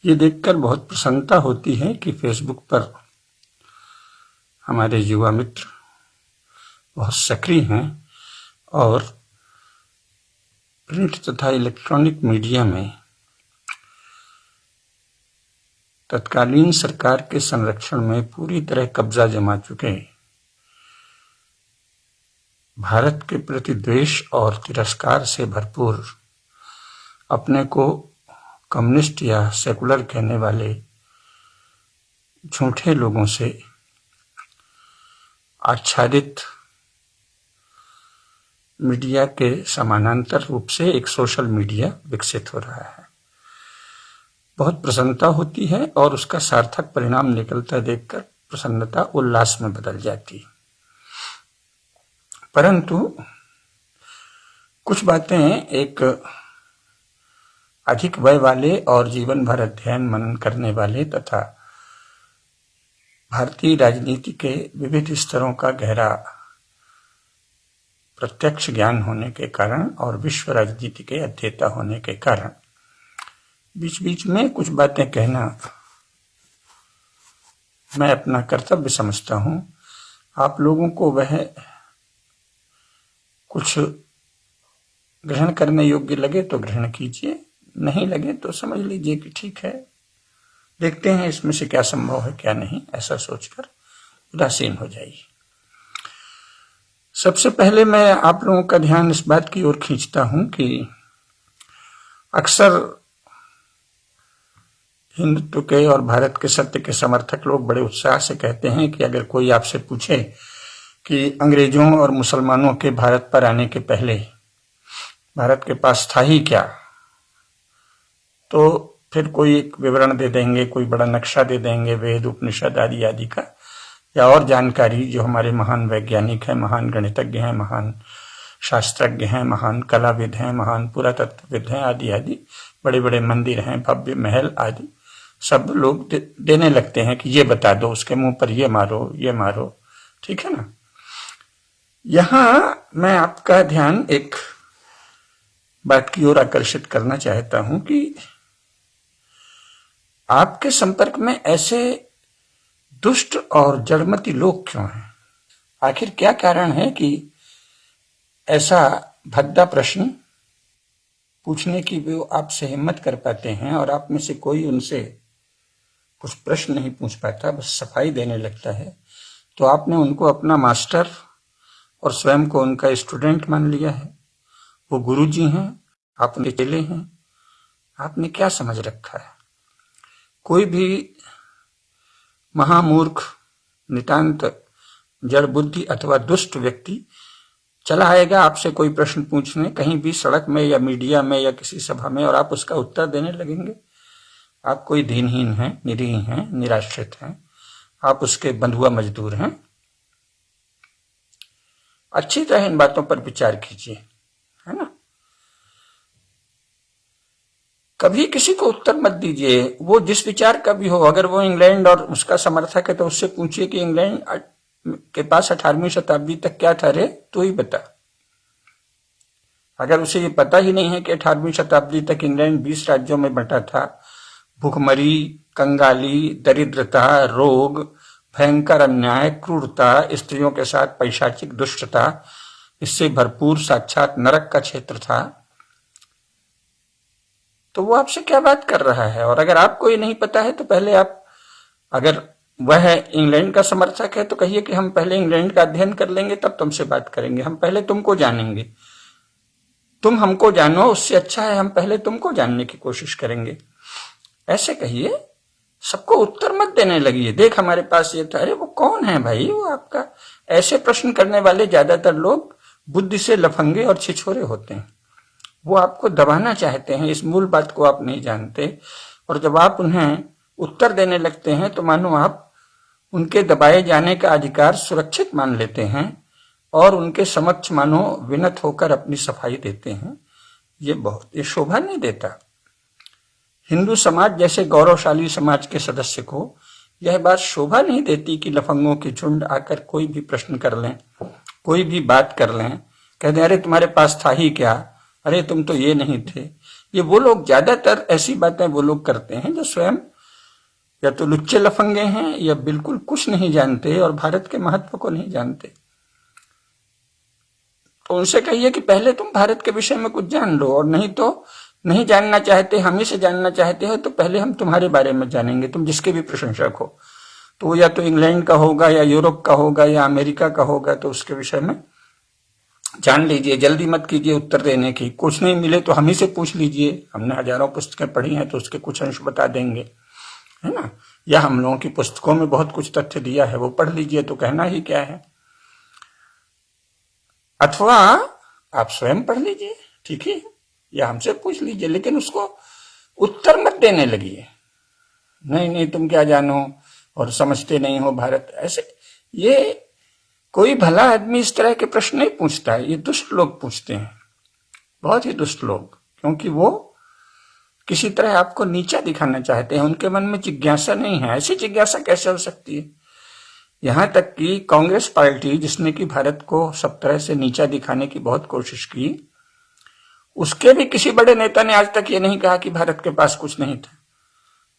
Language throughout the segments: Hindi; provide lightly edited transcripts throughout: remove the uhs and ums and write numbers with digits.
ये देखकर बहुत प्रसन्नता होती है कि फेसबुक पर हमारे युवा मित्र बहुत सक्रिय हैं और प्रिंट तथा इलेक्ट्रॉनिक मीडिया में तत्कालीन सरकार के संरक्षण में पूरी तरह कब्जा जमा चुके भारत के प्रति द्वेष और तिरस्कार से भरपूर अपने को कम्युनिस्ट या सेकुलर कहने वाले झूठे लोगों से आच्छादित मीडिया के समानांतर रूप से एक सोशल मीडिया विकसित हो रहा है। बहुत प्रसन्नता होती है और उसका सार्थक परिणाम निकलता देखकर प्रसन्नता उल्लास में बदल जाती है। परंतु कुछ बातें एक अधिक वय वाले और जीवन भर अध्ययन मनन करने वाले तथा भारतीय राजनीति के विविध स्तरों का गहरा प्रत्यक्ष ज्ञान होने के कारण और विश्व राजनीति के अध्येता होने के कारण बीच बीच में कुछ बातें कहना मैं अपना कर्तव्य समझता हूं। आप लोगों को वह कुछ ग्रहण करने योग्य लगे तो ग्रहण कीजिए, नहीं लगे तो समझ लीजिए कि ठीक है, देखते हैं इसमें से क्या संभव है क्या नहीं, ऐसा सोचकर उदासीन हो जाइए। सबसे पहले मैं आप लोगों का ध्यान इस बात की ओर खींचता हूं कि अक्सर हिंदुत्व के और भारत के सत्य के समर्थक लोग बड़े उत्साह से कहते हैं कि अगर कोई आपसे पूछे कि अंग्रेजों और मुसलमानों के भारत पर आने के पहले भारत के पास था ही क्या, तो फिर कोई एक विवरण दे देंगे, कोई बड़ा नक्शा दे देंगे वेद उपनिषद आदि आदि का, या और जानकारी जो हमारे महान वैज्ञानिक हैं, महान गणितज्ञ हैं, महान शास्त्रज्ञ हैं, महान कलाविद हैं, महान पुरातत्वविद हैं आदि आदि, बड़े बड़े मंदिर हैं, भव्य महल आदि, सब लोग देने लगते हैं कि ये बता दो, उसके मुंह पर ये मारो, ठीक है ना। यहां मैं आपका ध्यान एक बात की ओर आकर्षित करना चाहता हूं कि आपके संपर्क में ऐसे दुष्ट और जड़मती लोग क्यों हैं? आखिर क्या कारण है कि ऐसा भद्दा प्रश्न पूछने की वो आपसे हिम्मत कर पाते हैं और आप में से कोई उनसे कुछ प्रश्न नहीं पूछ पाता, बस सफाई देने लगता है। तो आपने उनको अपना मास्टर और स्वयं को उनका स्टूडेंट मान लिया है, वो गुरुजी हैं, आप उनके चेले हैं। आपने क्या समझ रखा है? कोई भी महामूर्ख, नितांत जड़ बुद्धि अथवा दुष्ट व्यक्ति चला आएगा आपसे कोई प्रश्न पूछने, कहीं भी सड़क में या मीडिया में या किसी सभा में, और आप उसका उत्तर देने लगेंगे। आप कोई दीनहीन हैं, निरीह हैं, निराश्रित हैं, आप उसके बंधुआ मजदूर हैं। अच्छी तरह इन बातों पर विचार कीजिए, है ना। कभी किसी को उत्तर मत दीजिए, वो जिस विचार का भी हो। अगर वो इंग्लैंड और उसका समर्थक है तो उससे पूछिए कि इंग्लैंड के पास 18वीं शताब्दी तक क्या था रे, तू ही बता। अगर उसे ये पता ही नहीं है कि 18वीं शताब्दी तक इंग्लैंड 20 राज्यों में बंटा था, भूखमरी, कंगाली, दरिद्रता, रोग, भयंकर अन्याय, क्रूरता, स्त्रियों के साथ पैशाचिक दुष्टता, इससे भरपूर साक्षात नरक का क्षेत्र था, तो वो आपसे क्या बात कर रहा है? और अगर आपको ये नहीं पता है तो पहले आप, अगर वह इंग्लैंड का समर्थक है तो कहिए कि हम पहले इंग्लैंड का अध्ययन कर लेंगे तब तुमसे बात करेंगे, हम पहले तुमको जानेंगे, तुम हमको जानो, उससे अच्छा है हम पहले तुमको जानने की कोशिश करेंगे। ऐसे कहिए, सबको उत्तर मत देने लगिए, देख हमारे पास ये था, अरे वो कौन है भाई वो आपका? ऐसे प्रश्न करने वाले ज्यादातर लोग बुद्धि से लफंगे और छिछोरे होते हैं, वो आपको दबाना चाहते हैं, इस मूल बात को आप नहीं जानते। और जब आप उन्हें उत्तर देने लगते हैं तो मानो आप उनके दबाए जाने का अधिकार सुरक्षित मान लेते हैं और उनके समक्ष मानो विनत होकर अपनी सफाई देते हैं। ये शोभा नहीं देता। हिंदू समाज जैसे गौरवशाली समाज के सदस्य को यह बात शोभा नहीं देती कि लफंगों के झुंड आकर कोई भी प्रश्न कर लें, कोई भी बात कर लें, कह दें अरे तुम्हारे पास था ही क्या, अरे तुम तो ये नहीं थे। ये वो लोग, ज्यादातर ऐसी बातें वो लोग करते हैं जो स्वयं या तो लुच्चे लफंगे हैं या बिल्कुल कुछ नहीं जानते और भारत के महत्व को नहीं जानते। तो उनसे कहिए कि पहले तुम भारत के विषय में कुछ जान लो, और नहीं तो नहीं जानना चाहते, हम ही से जानना चाहते हो तो पहले हम तुम्हारे बारे में जानेंगे, तुम जिसके भी प्रशंसक हो। तो वो या तो इंग्लैंड का होगा या यूरोप का होगा या अमेरिका का होगा, तो उसके विषय में जान लीजिए। जल्दी मत कीजिए उत्तर देने की, कुछ नहीं मिले तो हम ही से पूछ लीजिए, हमने हजारों पुस्तकें पढ़ी हैं तो उसके कुछ अंश बता देंगे, है ना। या हम लोगों की पुस्तकों में बहुत कुछ तथ्य दिया है, वो पढ़ लीजिए, तो कहना ही क्या है। अथवा आप स्वयं पढ़ लीजिए, ठीक है, या हमसे पूछ लीजिए, लेकिन उसको उत्तर मत देने लगिए। नहीं नहीं तुम क्या जानो और समझते नहीं हो भारत, ऐसे ये कोई भला आदमी इस तरह के प्रश्न नहीं पूछता है, ये दुष्ट लोग पूछते हैं, बहुत ही दुष्ट लोग, क्योंकि वो किसी तरह आपको नीचा दिखाना चाहते हैं। उनके मन में जिज्ञासा नहीं है। ऐसी जिज्ञासा कैसे हो सकती है? यहां तक कि कांग्रेस पार्टी, जिसने कि भारत को सब तरह से नीचा दिखाने की बहुत कोशिश की, उसके भी किसी बड़े नेता ने आज तक ये नहीं कहा कि भारत के पास कुछ नहीं था।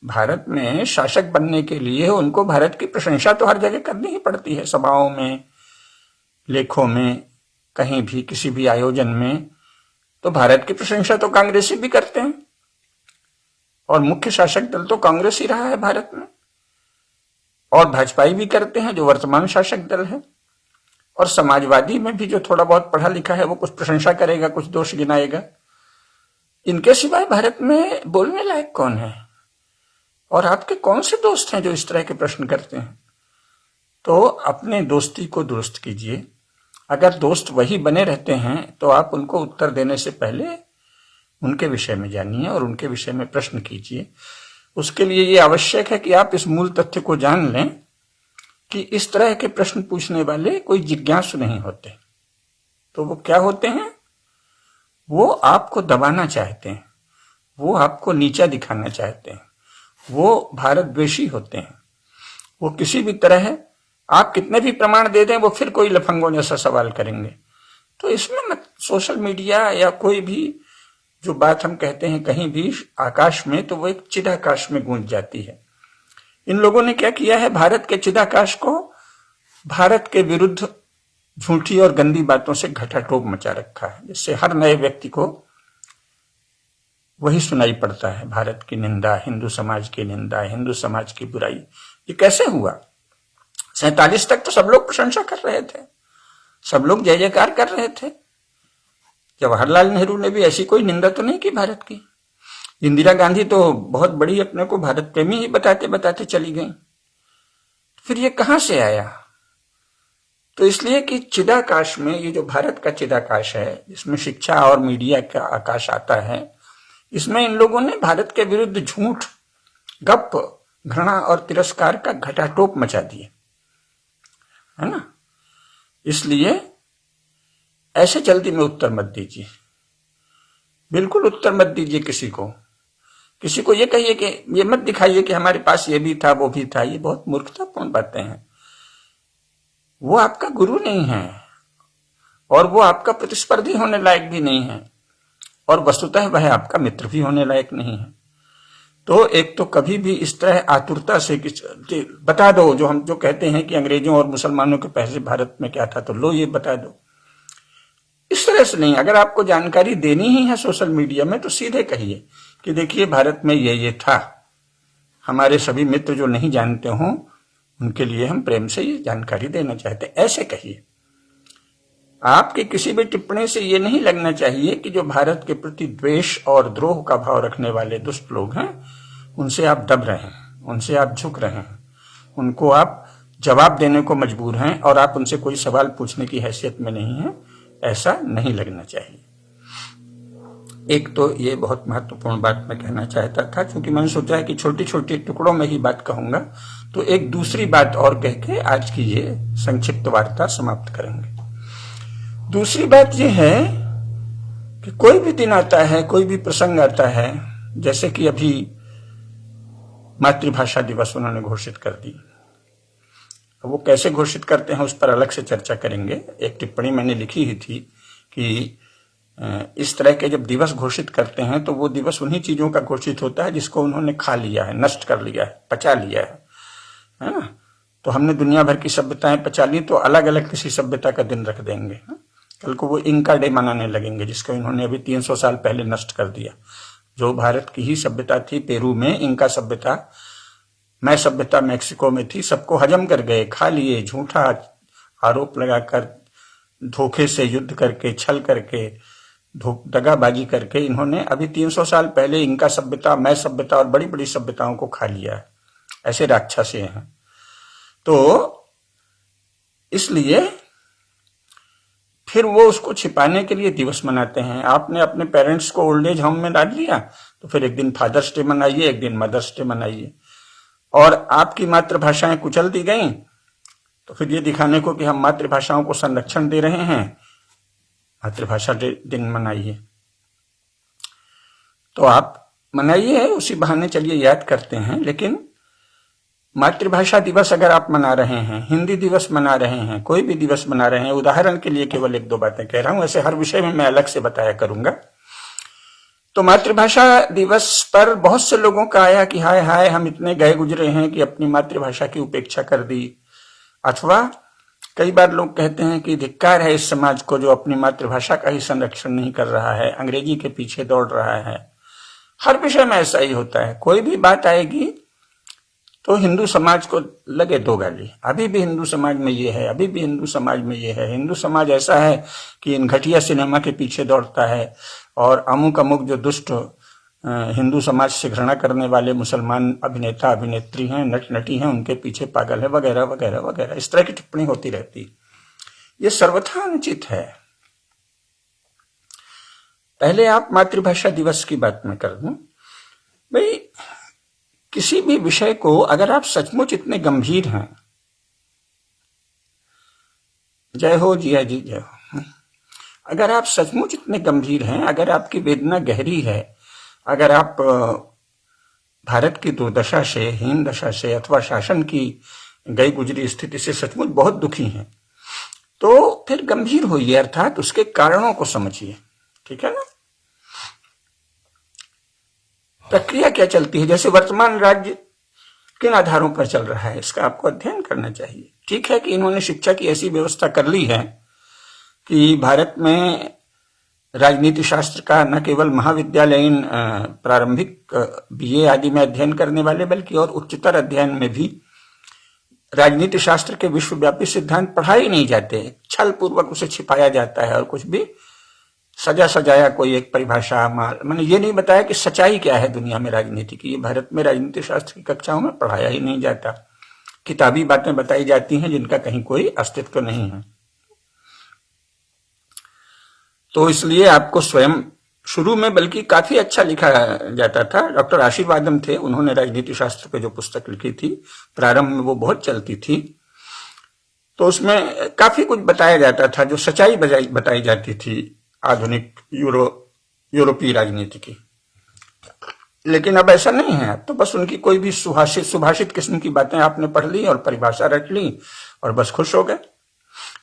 भारत में शासक बनने के लिए उनको भारत की प्रशंसा तो हर जगह करनी ही पड़ती है, सभाओं में, लेखों में, कहीं भी किसी भी आयोजन में, तो भारत की प्रशंसा तो कांग्रेसी भी करते हैं, और मुख्य शासक दल तो कांग्रेस ही रहा है भारत में, और भाजपाई भी करते हैं जो वर्तमान शासक दल है, और समाजवादी में भी जो थोड़ा बहुत पढ़ा लिखा है वो कुछ प्रशंसा करेगा, कुछ दोष गिनाएगा। इनके सिवाय भारत में बोलने लायक कौन है? और आपके कौन से दोस्त हैं जो इस तरह के प्रश्न करते हैं? तो अपने दोस्ती को दुरुस्त कीजिए। अगर दोस्त वही बने रहते हैं तो आप उनको उत्तर देने से पहले उनके विषय में जानिए और उनके विषय में प्रश्न कीजिए। उसके लिए ये आवश्यक है कि आप इस मूल तथ्य को जान लें कि इस तरह के प्रश्न पूछने वाले कोई जिज्ञासु नहीं होते। तो वो क्या होते हैं? वो आपको दबाना चाहते हैं, वो आपको नीचा दिखाना चाहते हैं, वो भारत द्वेषी होते हैं। वो किसी भी तरह, आप कितने भी प्रमाण दे दें, वो फिर कोई लफंगों जैसा सवाल करेंगे। तो इसमें मत, सोशल मीडिया या कोई भी जो बात हम कहते हैं कहीं भी आकाश में, तो वो एक चिदाकाश में गूंज जाती है। इन लोगों ने क्या किया है? भारत के चिदाकाश को भारत के विरुद्ध झूठी और गंदी बातों से घटाटोप मचा रखा है, जिससे हर नए व्यक्ति को वही सुनाई पड़ता है, भारत की निंदा, हिंदू समाज की निंदा, हिंदू समाज की बुराई। ये कैसे हुआ? 47 तक तो सब लोग प्रशंसा कर रहे थे, सब लोग जय जयकार कर रहे थे। जवाहरलाल नेहरू ने भी ऐसी कोई निंदा तो नहीं की भारत की। इंदिरा गांधी तो बहुत बड़ी अपने को भारत प्रेमी ही बताते बताते चली गई। फिर ये कहां से आया? तो इसलिए कि चिदाकाश में, ये जो भारत का चिदाकाश है, जिसमें शिक्षा और मीडिया का आकाश आता है, इसमें इन लोगों ने भारत के विरुद्ध झूठ, गप, घृणा और तिरस्कार का घटाटोप मचा दिया है ना। इसलिए ऐसे जल्दी में उत्तर मत दीजिए, बिल्कुल उत्तर मत दीजिए किसी को ये कहिए कि ये मत दिखाइए कि हमारे पास ये भी था वो भी था। ये बहुत मूर्खतापूर्ण बातें हैं। वो आपका गुरु नहीं है और वो आपका प्रतिस्पर्धी होने लायक भी नहीं है, और वस्तुतः वह आपका मित्र भी होने लायक नहीं है। तो एक तो कभी भी इस तरह आतुरता से बता दो, जो हम जो कहते हैं कि अंग्रेजों और मुसलमानों के पहले भारत में क्या था, तो लो ये बता दो, इस तरह से नहीं। अगर आपको जानकारी देनी ही है सोशल मीडिया में, तो सीधे कहिए कि देखिए भारत में ये था। हमारे सभी मित्र जो नहीं जानते हों उनके लिए हम प्रेम से ये जानकारी देना चाहते हैं, ऐसे कहिए। आपकी किसी भी टिप्पणी से ये नहीं लगना चाहिए कि जो भारत के प्रति द्वेष और द्रोह का भाव रखने वाले दुष्ट लोग हैं, उनसे आप दब रहे हैं, उनसे आप झुक रहे हैं, उनको आप जवाब देने को मजबूर हैं और आप उनसे कोई सवाल पूछने की हैसियत में नहीं है, ऐसा नहीं लगना चाहिए। एक तो ये बहुत महत्वपूर्ण बात मैं कहना चाहता था, क्योंकि मैंने सोचा है कि छोटी छोटी टुकड़ों में ही बात कहूंगा, तो एक दूसरी बात और कह के आज की ये संक्षिप्त वार्ता समाप्त करेंगे। दूसरी बात यह है कि कोई भी दिन आता है, कोई भी प्रसंग आता है, जैसे कि अभी मातृभाषा दिवस उन्होंने घोषित कर दी। वो कैसे घोषित करते हैं उस पर अलग से चर्चा करेंगे। एक टिप्पणी मैंने लिखी ही थी कि इस तरह के जब दिवस घोषित करते हैं तो वो दिवस उन्हीं चीजों का घोषित होता है जिसको उन्होंने खा लिया है, नष्ट कर लिया है, पचा लिया है ना। तो हमने दुनिया भर की सभ्यताएं पचा ली, तो अलग अलग किसी सभ्यता का दिन रख देंगे। कल को वो इंका डे मनाने लगेंगे जिसको इन्होंने अभी 300 साल पहले नष्ट कर दिया। जो भारत की ही सभ्यता थी, पेरू में इंका सभ्यता, मैं सभ्यता मैक्सिको में थी, सबको हजम कर गए, खा लिए, झूठा आरोप लगाकर, धोखे से युद्ध करके, छल करके, दगाबाजी करके इन्होंने अभी 300 साल पहले इंका सभ्यता, मैं सभ्यता और बड़ी बड़ी सभ्यताओं को खा लिया है। ऐसे राक्षस हैं। तो इसलिए फिर वो उसको छिपाने के लिए दिवस मनाते हैं। आपने अपने पेरेंट्स को ओल्ड एज होम में डाल लिया, तो फिर एक दिन फादर्स डे मनाइए, एक दिन मदर्स डे मनाइए। और आपकी मातृभाषाएं कुचल दी गई, तो फिर ये दिखाने को कि हम मातृभाषाओं को संरक्षण दे रहे हैं, मातृभाषा दिन मनाइए। तो आप मनाइए, उसी बहाने चलिए याद करते हैं। लेकिन मातृभाषा दिवस अगर आप मना रहे हैं, हिंदी दिवस मना रहे हैं, कोई भी दिवस मना रहे हैं, उदाहरण के लिए केवल एक दो बातें कह रहा हूं, ऐसे हर विषय में मैं अलग से बताया करूंगा। तो मातृभाषा दिवस पर बहुत से लोगों का आया कि हाय हाय हम इतने गए गुजरे हैं कि अपनी मातृभाषा की उपेक्षा कर दी। अथवा कई बार लोग कहते हैं कि धिक्कार है इस समाज को जो अपनी मातृभाषा का ही संरक्षण नहीं कर रहा है, अंग्रेजी के पीछे दौड़ रहा है। हर विषय में ऐसा ही होता है। कोई भी बात आएगी तो हिंदू समाज को लगे दो गाली, अभी भी हिंदू समाज में ये है, अभी भी हिंदू समाज में ये है। हिंदू समाज ऐसा है कि इन घटिया सिनेमा के पीछे दौड़ता है, और अमुक अमुक जो दुष्ट हिंदू समाज से घृणा करने वाले मुसलमान अभिनेता अभिनेत्री हैं, नट नटी हैं, उनके पीछे पागल है, वगैरह वगैरह वगैरह। इस तरह की टिप्पणी होती रहती। ये सर्वथा अनुचित है। पहले आप मातृभाषा दिवस की बात में कर दूं। भाई, किसी भी विषय को अगर आप सचमुच इतने गंभीर हैं, जय हो जिया जी जय हो, अगर आप सचमुच इतने गंभीर हैं, अगर आपकी वेदना गहरी है, अगर आप भारत की दुर्दशा से, हीन दशा से अथवा शासन की गई गुजरी स्थिति से सचमुच बहुत दुखी हैं, तो फिर गंभीर होइए, अर्थात उसके कारणों को समझिए। ठीक है ना। प्रक्रिया क्या चलती है, जैसे वर्तमान राज्य किन आधारों पर चल रहा है, इसका आपको अध्ययन करना चाहिए। ठीक है कि इन्होंने शिक्षा की ऐसी व्यवस्था कर ली है कि भारत में राजनीति शास्त्र का न केवल महाविद्यालयीन प्रारंभिक बीए आदि में अध्ययन करने वाले, बल्कि और उच्चतर अध्ययन में भी राजनीति शास्त्र के विश्वव्यापी सिद्धांत पढ़ाए नहीं जाते, छल पूर्वक उसे छिपाया जाता है, और कुछ भी सजा सजाया कोई एक परिभाषा, मैंने ये नहीं बताया कि सच्चाई क्या है दुनिया में राजनीति की। ये भारत में राजनीति शास्त्र की कक्षाओं में पढ़ाया ही नहीं जाता। किताबी बातें बताई जाती हैं जिनका कहीं कोई अस्तित्व नहीं है। तो इसलिए आपको स्वयं शुरू में बल्कि काफी अच्छा लिखा जाता था। डॉक्टर आशीर्वादम थे, उन्होंने राजनीति शास्त्र पे जो पुस्तक लिखी थी, प्रारंभ में वो बहुत चलती थी, तो उसमें काफी कुछ बताया जाता था जो सच्चाई बताई जाती थी आधुनिक यूरोपीय राजनीति की। लेकिन अब ऐसा नहीं है। तो बस उनकी कोई भी सुभाषित किस्म की बातें आपने पढ़ ली और परिभाषा रट ली और बस खुश हो गए।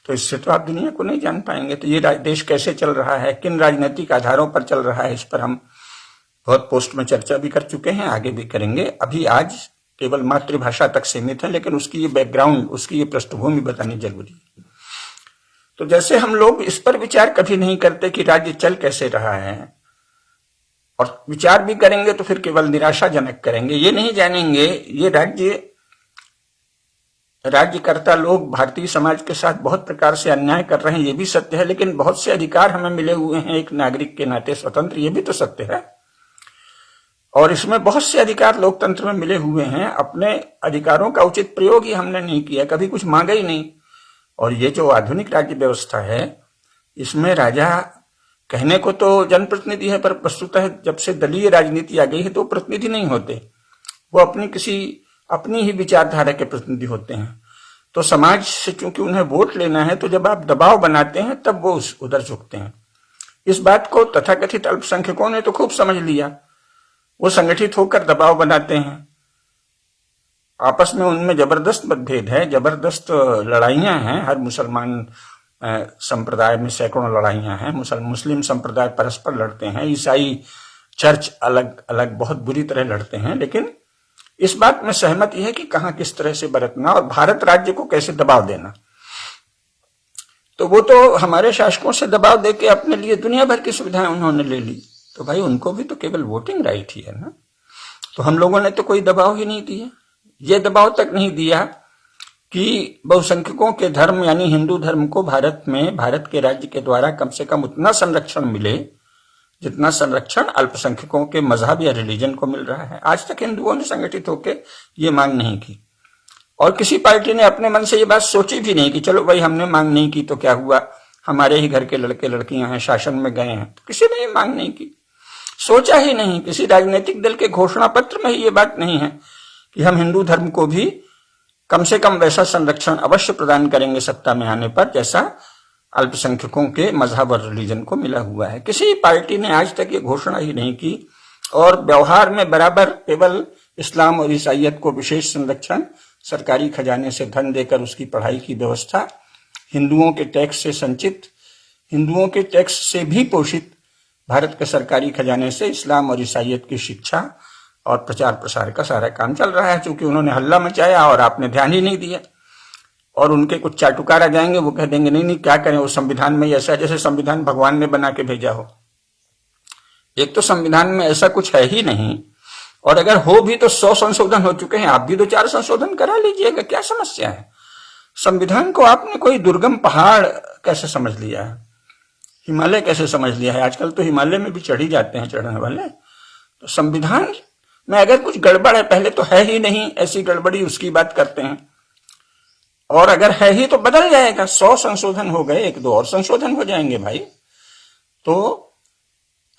तो इससे तो आप दुनिया को नहीं जान पाएंगे। तो ये देश कैसे चल रहा है, किन राजनीतिक आधारों पर चल रहा है, इस पर हम बहुत पोस्ट में चर्चा भी कर चुके हैं, आगे भी करेंगे। अभी आज केवल मातृभाषा तक सीमित है, लेकिन उसकी ये बैकग्राउंड, उसकी ये पृष्ठभूमि बतानी जरूरी है। तो जैसे हम लोग इस पर विचार कभी नहीं करते कि राज्य चल कैसे रहा है, और विचार भी करेंगे तो फिर केवल निराशाजनक करेंगे। ये नहीं जानेंगे ये राज्यकर्ता लोग भारतीय समाज के साथ बहुत प्रकार से अन्याय कर रहे हैं, ये भी सत्य है, लेकिन बहुत से अधिकार हमें मिले हुए हैं एक नागरिक के नाते स्वतंत्र, ये भी तो सत्य है। और इसमें बहुत से अधिकार लोकतंत्र में मिले हुए हैं, अपने अधिकारों का उचित प्रयोग ही हमने नहीं किया, कभी कुछ मांगा ही नहीं। और ये जो आधुनिक राज्य व्यवस्था है, इसमें राजा कहने को तो जनप्रतिनिधि है, पर वस्तुतः जब से दलीय राजनीति आ गई है तो प्रतिनिधि नहीं होते, वो अपनी ही विचारधारा के प्रतिनिधि होते हैं। तो समाज से चूंकि उन्हें वोट लेना है, तो जब आप दबाव बनाते हैं तब वो उधर झुकते हैं। इस बात को तथाकथित अल्पसंख्यकों ने तो खूब समझ लिया, वो संगठित होकर दबाव बनाते हैं। आपस में उनमें जबरदस्त मतभेद है, जबरदस्त लड़ाइयां हैं। हर मुसलमान संप्रदाय में सैकड़ों लड़ाइयां हैं, मुस्लिम संप्रदाय परस्पर लड़ते हैं, ईसाई चर्च अलग अलग बहुत बुरी तरह लड़ते हैं, लेकिन इस बात में सहमत है कि कहां किस तरह से बरतना और भारत राज्य को कैसे दबाव देना। तो वो तो हमारे शासकों से दबाव देके अपने लिए दुनिया भर की सुविधाएं उन्होंने ले ली, तो भाई उनको भी तो केवल वोटिंग राइट ही है ना। तो हम लोगों ने तो कोई दबाव ही नहीं दिया, ये दबाव तक नहीं दिया कि बहुसंख्यकों के धर्म यानी हिंदू धर्म को भारत में, भारत के राज्य के द्वारा कम से कम उतना संरक्षण मिले जितना संरक्षण अल्पसंख्यकों के मजहब या रिलीजन को मिल रहा है। आज तक हिंदुओं ने संगठित होकर ये मांग नहीं की, और किसी पार्टी ने अपने मन से ये बात सोची भी नहीं कि चलो भाई हमने मांग नहीं की तो क्या हुआ, हमारे ही घर के लड़के लड़कियां हैं, शासन में गए हैं, तो किसी ने ये मांग नहीं की, सोचा ही नहीं। किसी राजनीतिक दल के घोषणा पत्र में ये बात नहीं है कि हम हिंदू धर्म को भी कम से कम वैसा संरक्षण अवश्य प्रदान करेंगे सत्ता में आने पर जैसा अल्पसंख्यकों के मजहब और रिलीजन को मिला हुआ है। किसी पार्टी ने आज तक ये घोषणा ही नहीं की, और व्यवहार में बराबर केवल इस्लाम और ईसाइयत को विशेष संरक्षण, सरकारी खजाने से धन देकर उसकी पढ़ाई की व्यवस्था, हिंदुओं के टैक्स से संचित, हिंदुओं के टैक्स से भी पोषित भारत के सरकारी खजाने से इस्लाम और ईसाइयत की शिक्षा और प्रचार प्रसार का सारा काम चल रहा है। क्योंकि उन्होंने हल्ला मचाया और आपने ध्यान ही नहीं दिया, और उनके कुछ चाटुकार आ जाएंगे, वो कह देंगे नहीं नहीं क्या करें, वो संविधान में ऐसा, जैसे संविधान भगवान ने बना के भेजा हो। एक तो संविधान में ऐसा कुछ है ही नहीं, और अगर हो भी तो 100 संशोधन हो चुके हैं, आप भी 2-4 संशोधन करा लीजिएगा, क्या समस्या है। संविधान को आपने कोई दुर्गम पहाड़ कैसे समझ लिया है, हिमालय कैसे समझ लिया है। आजकल तो हिमालय में भी चढ़ी जाते हैं चढ़ने वाले। तो संविधान में अगर कुछ गड़बड़ है, पहले तो है ही नहीं, ऐसी गड़बड़ी उसकी बात करते हैं, और अगर है ही तो बदल जाएगा। 100 संशोधन हो गए, 1-2 और संशोधन हो जाएंगे भाई। तो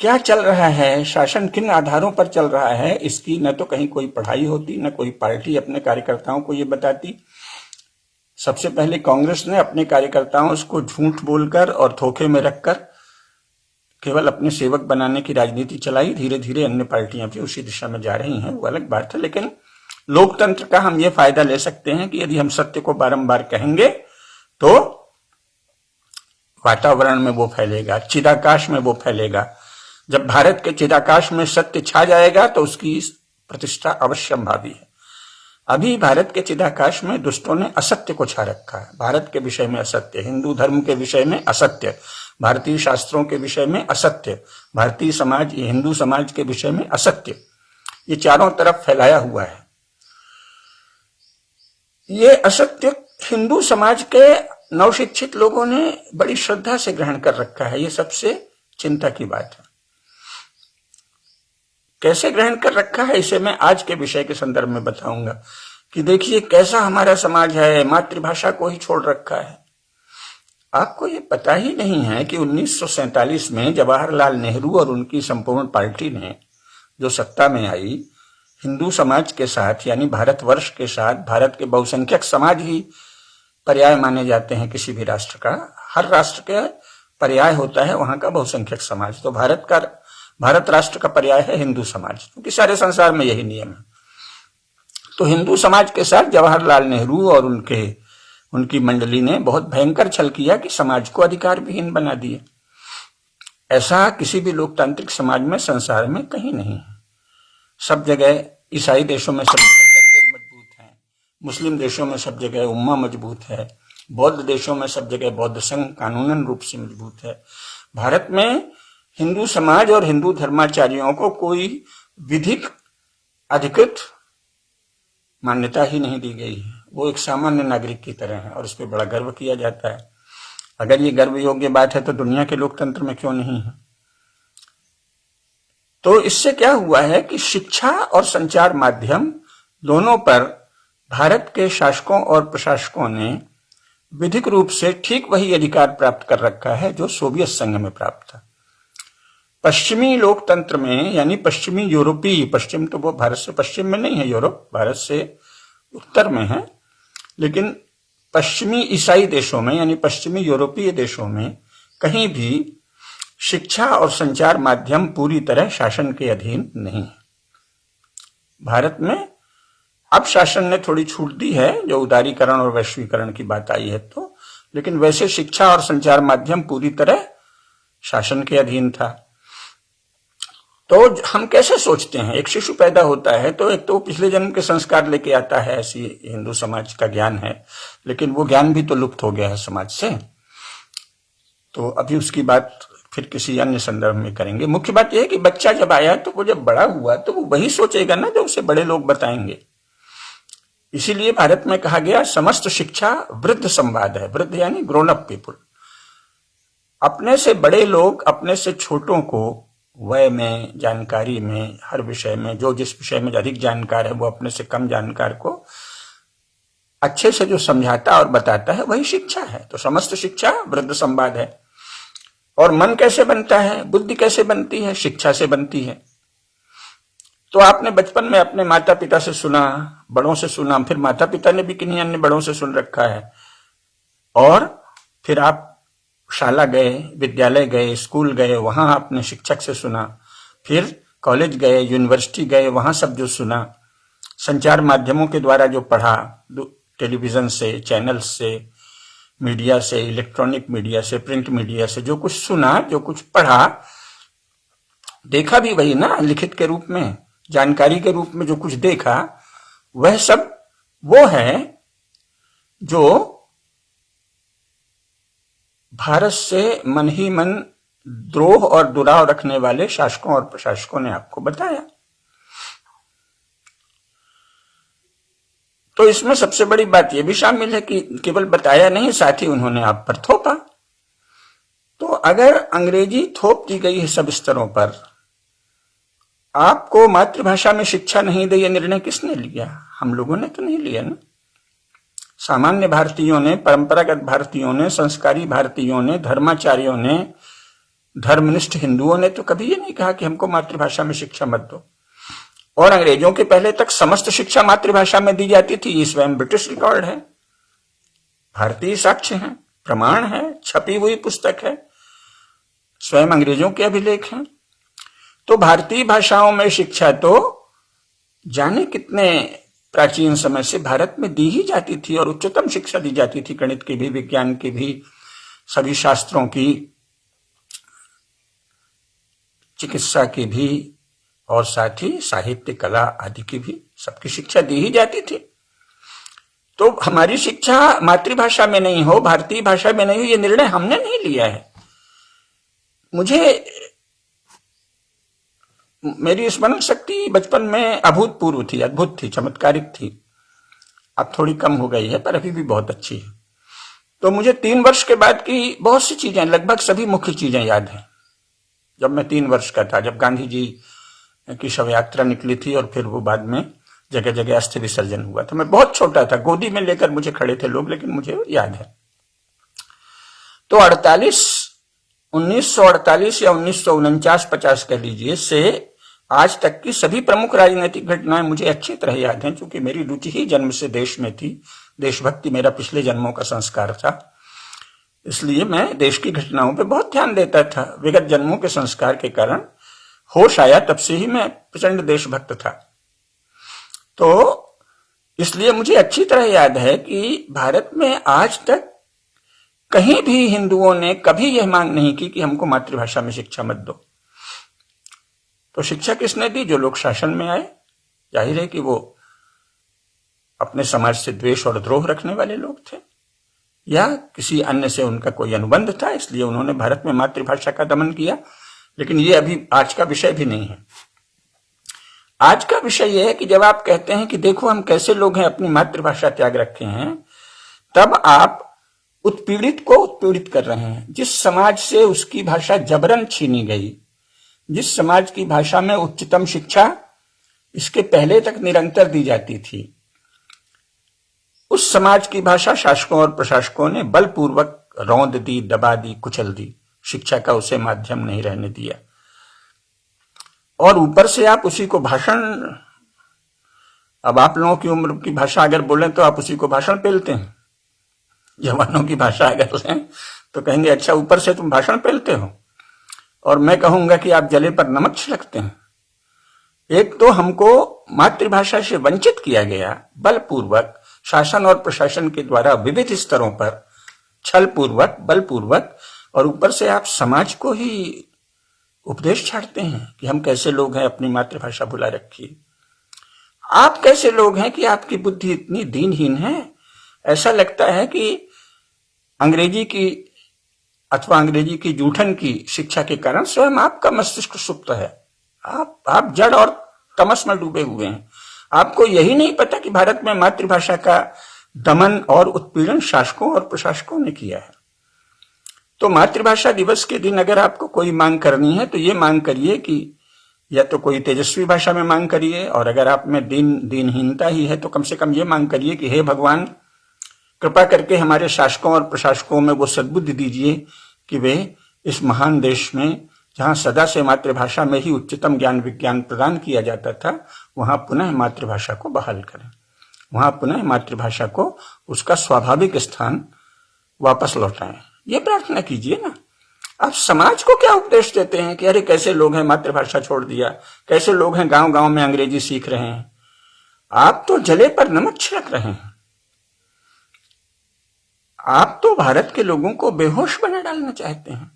क्या चल रहा है, शासन किन आधारों पर चल रहा है, इसकी न तो कहीं कोई पढ़ाई होती, न कोई पार्टी अपने कार्यकर्ताओं को ये बताती। सबसे पहले कांग्रेस ने अपने कार्यकर्ताओं को झूठ बोलकर और धोखे में रखकर केवल अपने सेवक बनाने की राजनीति चलाई। धीरे धीरे अन्य पार्टियां भी उसी दिशा में जा रही हैं, वो अलग बात है। लेकिन लोकतंत्र का हम ये फायदा ले सकते हैं कि यदि हम सत्य को बारंबार कहेंगे तो वातावरण में वो फैलेगा, चिदाकाश में वो फैलेगा। जब भारत के चिदाकाश में सत्य छा जाएगा तो उसकी प्रतिष्ठा अवश्यंभावी है। अभी भारत के चिदाकाश में दुष्टों ने असत्य को छा रखा है। भारत के विषय में असत्य, हिंदू धर्म के विषय में असत्य, भारतीय शास्त्रों के विषय में असत्य, भारतीय समाज, हिंदू समाज के विषय में असत्य, ये चारों तरफ फैलाया हुआ है। ये असत्य हिंदू समाज के नवशिक्षित लोगों ने बड़ी श्रद्धा से ग्रहण कर रखा है। ये सबसे चिंता की बात है। कैसे ग्रहण कर रखा है इसे मैं आज के विषय के संदर्भ में बताऊंगा कि देखिए कैसा हमारा समाज है, मातृभाषा को ही छोड़ रखा है। आपको ये पता ही नहीं है कि 1947 में जवाहरलाल नेहरू और उनकी संपूर्ण पार्टी ने जो सत्ता में आई, हिंदू समाज के साथ यानी भारतवर्ष के साथ, भारत के बहुसंख्यक समाज ही पर्याय माने जाते हैं किसी भी राष्ट्र का। हर राष्ट्र के पर्याय होता है वहां का बहुसंख्यक समाज। तो भारत राष्ट्र का पर्याय है हिंदू समाज, क्योंकि सारे संसार में यही नियम है। तो हिंदू समाज के साथ जवाहरलाल नेहरू और उनकी मंडली ने बहुत भयंकर छल किया कि समाज को अधिकार विहीन बना दिए। ऐसा किसी भी लोकतांत्रिक समाज में संसार में कहीं नहीं है। सब जगह, ईसाई देशों में सब जगह चर्चेज मजबूत हैं, मुस्लिम देशों में सब जगह उम्मा मजबूत है, बौद्ध देशों में सब जगह बौद्ध संघ कानूनन रूप से मजबूत है। भारत में हिंदू समाज और हिंदू धर्माचार्यों को कोई विधिक अधिकृत मान्यता ही नहीं दी गई है। वो एक सामान्य नागरिक की तरह है और इस पर बड़ा गर्व किया जाता है। अगर ये गर्व योग्य बात है तो दुनिया के लोकतंत्र में क्यों नहीं है। तो इससे क्या हुआ है कि शिक्षा और संचार माध्यम दोनों पर भारत के शासकों और प्रशासकों ने विधिक रूप से ठीक वही अधिकार प्राप्त कर रखा है जो सोवियत संघ में प्राप्त था। पश्चिमी लोकतंत्र में यानी पश्चिमी यूरोपीय, पश्चिम तो वो भारत से पश्चिम में नहीं है, यूरोप भारत से उत्तर में है, लेकिन पश्चिमी ईसाई देशों में यानी पश्चिमी यूरोपीय देशों में कहीं भी शिक्षा और संचार माध्यम पूरी तरह शासन के अधीन नहीं है। भारत में अब शासन ने थोड़ी छूट दी है, जो उदारीकरण और वैश्वीकरण की बात आई है, तो लेकिन वैसे शिक्षा और संचार माध्यम पूरी तरह शासन के अधीन था। तो हम कैसे सोचते हैं, एक शिशु पैदा होता है तो एक तो पिछले जन्म के संस्कार लेके आता है, ऐसी हिंदू समाज का ज्ञान है, लेकिन वो ज्ञान भी तो लुप्त हो गया है समाज से। तो अभी उसकी बात फिर किसी अन्य संदर्भ में करेंगे। मुख्य बात यह है कि बच्चा जब आया तो वो जब बड़ा हुआ तो वो वही सोचेगा ना जो उसे बड़े लोग बताएंगे। इसीलिए भारत में कहा गया समस्त शिक्षा वृद्ध संवाद है। वृद्ध यानी ग्रोन अप पीपुल। अपने से बड़े लोग अपने से छोटों को वय में, जानकारी में, हर विषय में, जो जिस विषय में अधिक जानकार है वो अपने से कम जानकार को अच्छे से जो समझाता और बताता है वही शिक्षा है। तो समस्त शिक्षा वृद्ध संवाद है। और मन कैसे बनता है, बुद्धि कैसे बनती है, शिक्षा से बनती है। तो आपने बचपन में अपने माता पिता से सुना, बड़ों से सुना, फिर माता पिता ने भी किन्हीं अन्य बड़ों से सुन रखा है, और फिर आप शाला गए, विद्यालय गए, स्कूल गए, वहां आपने शिक्षक से सुना, फिर कॉलेज गए, यूनिवर्सिटी गए, वहां सब जो सुना, संचार माध्यमों के द्वारा जो पढ़ा, टेलीविजन से, चैनल से, मीडिया से, इलेक्ट्रॉनिक मीडिया से, प्रिंट मीडिया से जो कुछ सुना, जो कुछ पढ़ा, देखा भी वही ना, लिखित के रूप में, जानकारी के रूप में जो कुछ देखा, वह सब वो है जो भारत से मन ही मन द्रोह और दुराव रखने वाले शासकों और प्रशासकों ने आपको बताया। तो इसमें सबसे बड़ी बात यह भी शामिल है कि केवल बताया नहीं, साथ ही उन्होंने आप पर थोपा। तो अगर अंग्रेजी थोप दी गई है सब स्तरों पर, आपको मातृभाषा में शिक्षा नहीं दे, यह निर्णय किसने लिया? हम लोगों ने तो नहीं लिया ना। सामान्य भारतीयों ने, परंपरागत भारतीयों ने, संस्कारी भारतीयों ने, धर्माचार्यों ने, धर्मनिष्ठ हिंदुओं ने तो कभी ये नहीं कहा कि हमको मातृभाषा में शिक्षा मत दो। और अंग्रेजों के पहले तक समस्त शिक्षा मातृभाषा में दी जाती थी। ये स्वयं ब्रिटिश रिकॉर्ड है, भारतीय साक्ष्य है, प्रमाण है, छपी हुई पुस्तक है, स्वयं अंग्रेजों के अभिलेख हैं। तो भारतीय भाषाओं में शिक्षा तो जाने कितने प्राचीन समय से भारत में दी ही जाती थी, और उच्चतम शिक्षा दी जाती थी, गणित की भी, विज्ञान की भी, सभी शास्त्रों की, चिकित्सा की भी, और साथ ही साहित्य, कला आदि की भी, सबकी शिक्षा दी ही जाती थी। तो हमारी शिक्षा मातृभाषा में नहीं हो, भारतीय भाषा में नहीं हो, ये निर्णय हमने नहीं लिया है। मेरी स्मरण शक्ति बचपन में अभूतपूर्व थी, अद्भुत थी, चमत्कारिक थी। अब थोड़ी कम हो गई है, पर अभी भी बहुत अच्छी है। तो मुझे 3 वर्ष के बाद की बहुत सी चीजें, लगभग सभी मुख्य चीजें याद हैं। जब मैं 3 वर्ष का था, जब गांधी जी की शव यात्रा निकली थी और फिर वो बाद में जगह जगह अस्थि विसर्जन हुआ था, मैं बहुत छोटा था, गोदी में लेकर मुझे खड़े थे लोग, लेकिन मुझे याद है। तो 1948 या 1949-50 कह लीजिए से आज तक की सभी प्रमुख राजनीतिक घटनाएं मुझे अच्छी तरह याद हैं, क्योंकि मेरी रुचि ही जन्म से देश में थी। देशभक्ति मेरा पिछले जन्मों का संस्कार था, इसलिए मैं देश की घटनाओं पे बहुत ध्यान देता था। विगत जन्मों के संस्कार के कारण होश आया, तब से ही मैं प्रचंड देशभक्त था। तो इसलिए मुझे अच्छी तरह याद है कि भारत में आज तक कहीं भी हिंदुओं ने कभी यह मांग नहीं की कि हमको मातृभाषा में शिक्षा मत दो। तो शिक्षा किसने दी? जो लोग शासन में आए। जाहिर है कि वो अपने समाज से द्वेष और द्रोह रखने वाले लोग थे, या किसी अन्य से उनका कोई अनुबंध था, इसलिए उन्होंने भारत में मातृभाषा का दमन किया। लेकिन ये अभी आज का विषय भी नहीं है। आज का विषय यह है कि जब आप कहते हैं कि देखो हम कैसे लोग हैं, अपनी मातृभाषा त्याग रखे हैं, तब आप उत्पीड़ित को उत्पीड़ित कर रहे हैं। जिस समाज से उसकी भाषा जबरन छीनी गई, जिस समाज की भाषा में उच्चतम शिक्षा इसके पहले तक निरंतर दी जाती थी, उस समाज की भाषा शासकों और प्रशासकों ने बलपूर्वक रौंद दी, दबा दी, कुचल दी। शिक्षा का उसे माध्यम नहीं रहने दिया। और ऊपर से आप उसी को भाषण, अब आप लोगों की उम्र की भाषा अगर बोलें तो आप उसी को भाषण पेलते हैं। जवानों की भाषा अगर लें तो कहेंगे अच्छा ऊपर से तुम भाषण पेलते हो, और मैं कहूंगा कि आप जले पर नमक छिड़कते हैं। एक तो हमको मातृभाषा से वंचित किया गया बलपूर्वक शासन और प्रशासन के द्वारा विविध स्तरों पर, छल पूर्वक, बल पूर्वक, और ऊपर से आप समाज को ही उपदेश छाड़ते हैं कि हम कैसे लोग हैं, अपनी मातृभाषा भुला रखी। आप कैसे लोग हैं कि आपकी बुद्धि इतनी दीनहीन है? ऐसा लगता है कि अंग्रेजी की अथवा अंग्रेजी की जूठन की शिक्षा के कारण स्वयं आपका मस्तिष्क सुप्त है। आप जड़ और तमस में डूबे हुए हैं। आपको यही नहीं पता कि भारत में मातृभाषा का दमन और उत्पीड़न शासकों और प्रशासकों ने किया है। तो मातृभाषा दिवस के दिन अगर आपको कोई मांग करनी है तो ये मांग करिए कि या तो कोई तेजस्वी भाषा में मांग करिए, और अगर आप में दीनहीनता ही है तो कम से कम ये मांग करिए कि हे भगवान, कृपा करके हमारे शासकों और प्रशासकों में वो सद्बुद्धि दीजिए कि वे इस महान देश में, जहां सदा से मातृभाषा में ही उच्चतम ज्ञान विज्ञान प्रदान किया जाता था, वहां पुनः मातृभाषा को बहाल करें, वहां पुनः मातृभाषा को उसका स्वाभाविक स्थान वापस लौटाएं। ये प्रार्थना कीजिए ना। आप समाज को क्या उपदेश देते हैं कि अरे कैसे लोग हैं, मातृभाषा छोड़ दिया, कैसे लोग हैं गांव गांव में अंग्रेजी सीख रहे हैं। आप तो जले पर नमक छिड़क रहे हैं। आप तो भारत के लोगों को बेहोश बना डालना चाहते हैं।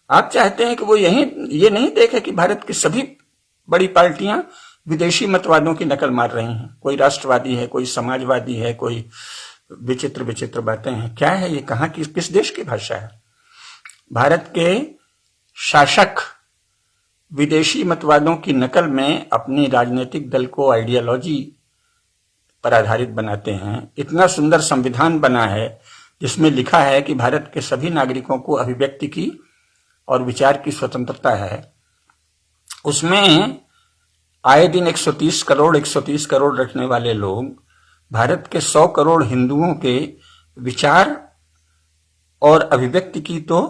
आप चाहते हैं कि वो ये नहीं देखे कि भारत की सभी बड़ी पार्टियां विदेशी मतवादों की नकल मार रही हैं। कोई राष्ट्रवादी है, कोई समाजवादी है, कोई विचित्र विचित्र बातें हैं। क्या है ये? कहां की, किस देश की भाषा है? भारत के शासक विदेशी मतवादों की नकल में अपनी राजनीतिक दल को आइडियोलॉजी पर आधारित बनाते हैं। इतना सुंदर संविधान बना है जिसमें लिखा है कि भारत के सभी नागरिकों को अभिव्यक्ति की और विचार की स्वतंत्रता है। उसमें आए दिन 130 करोड़ रखने वाले लोग भारत के 100 करोड़ हिंदुओं के विचार और अभिव्यक्ति की तो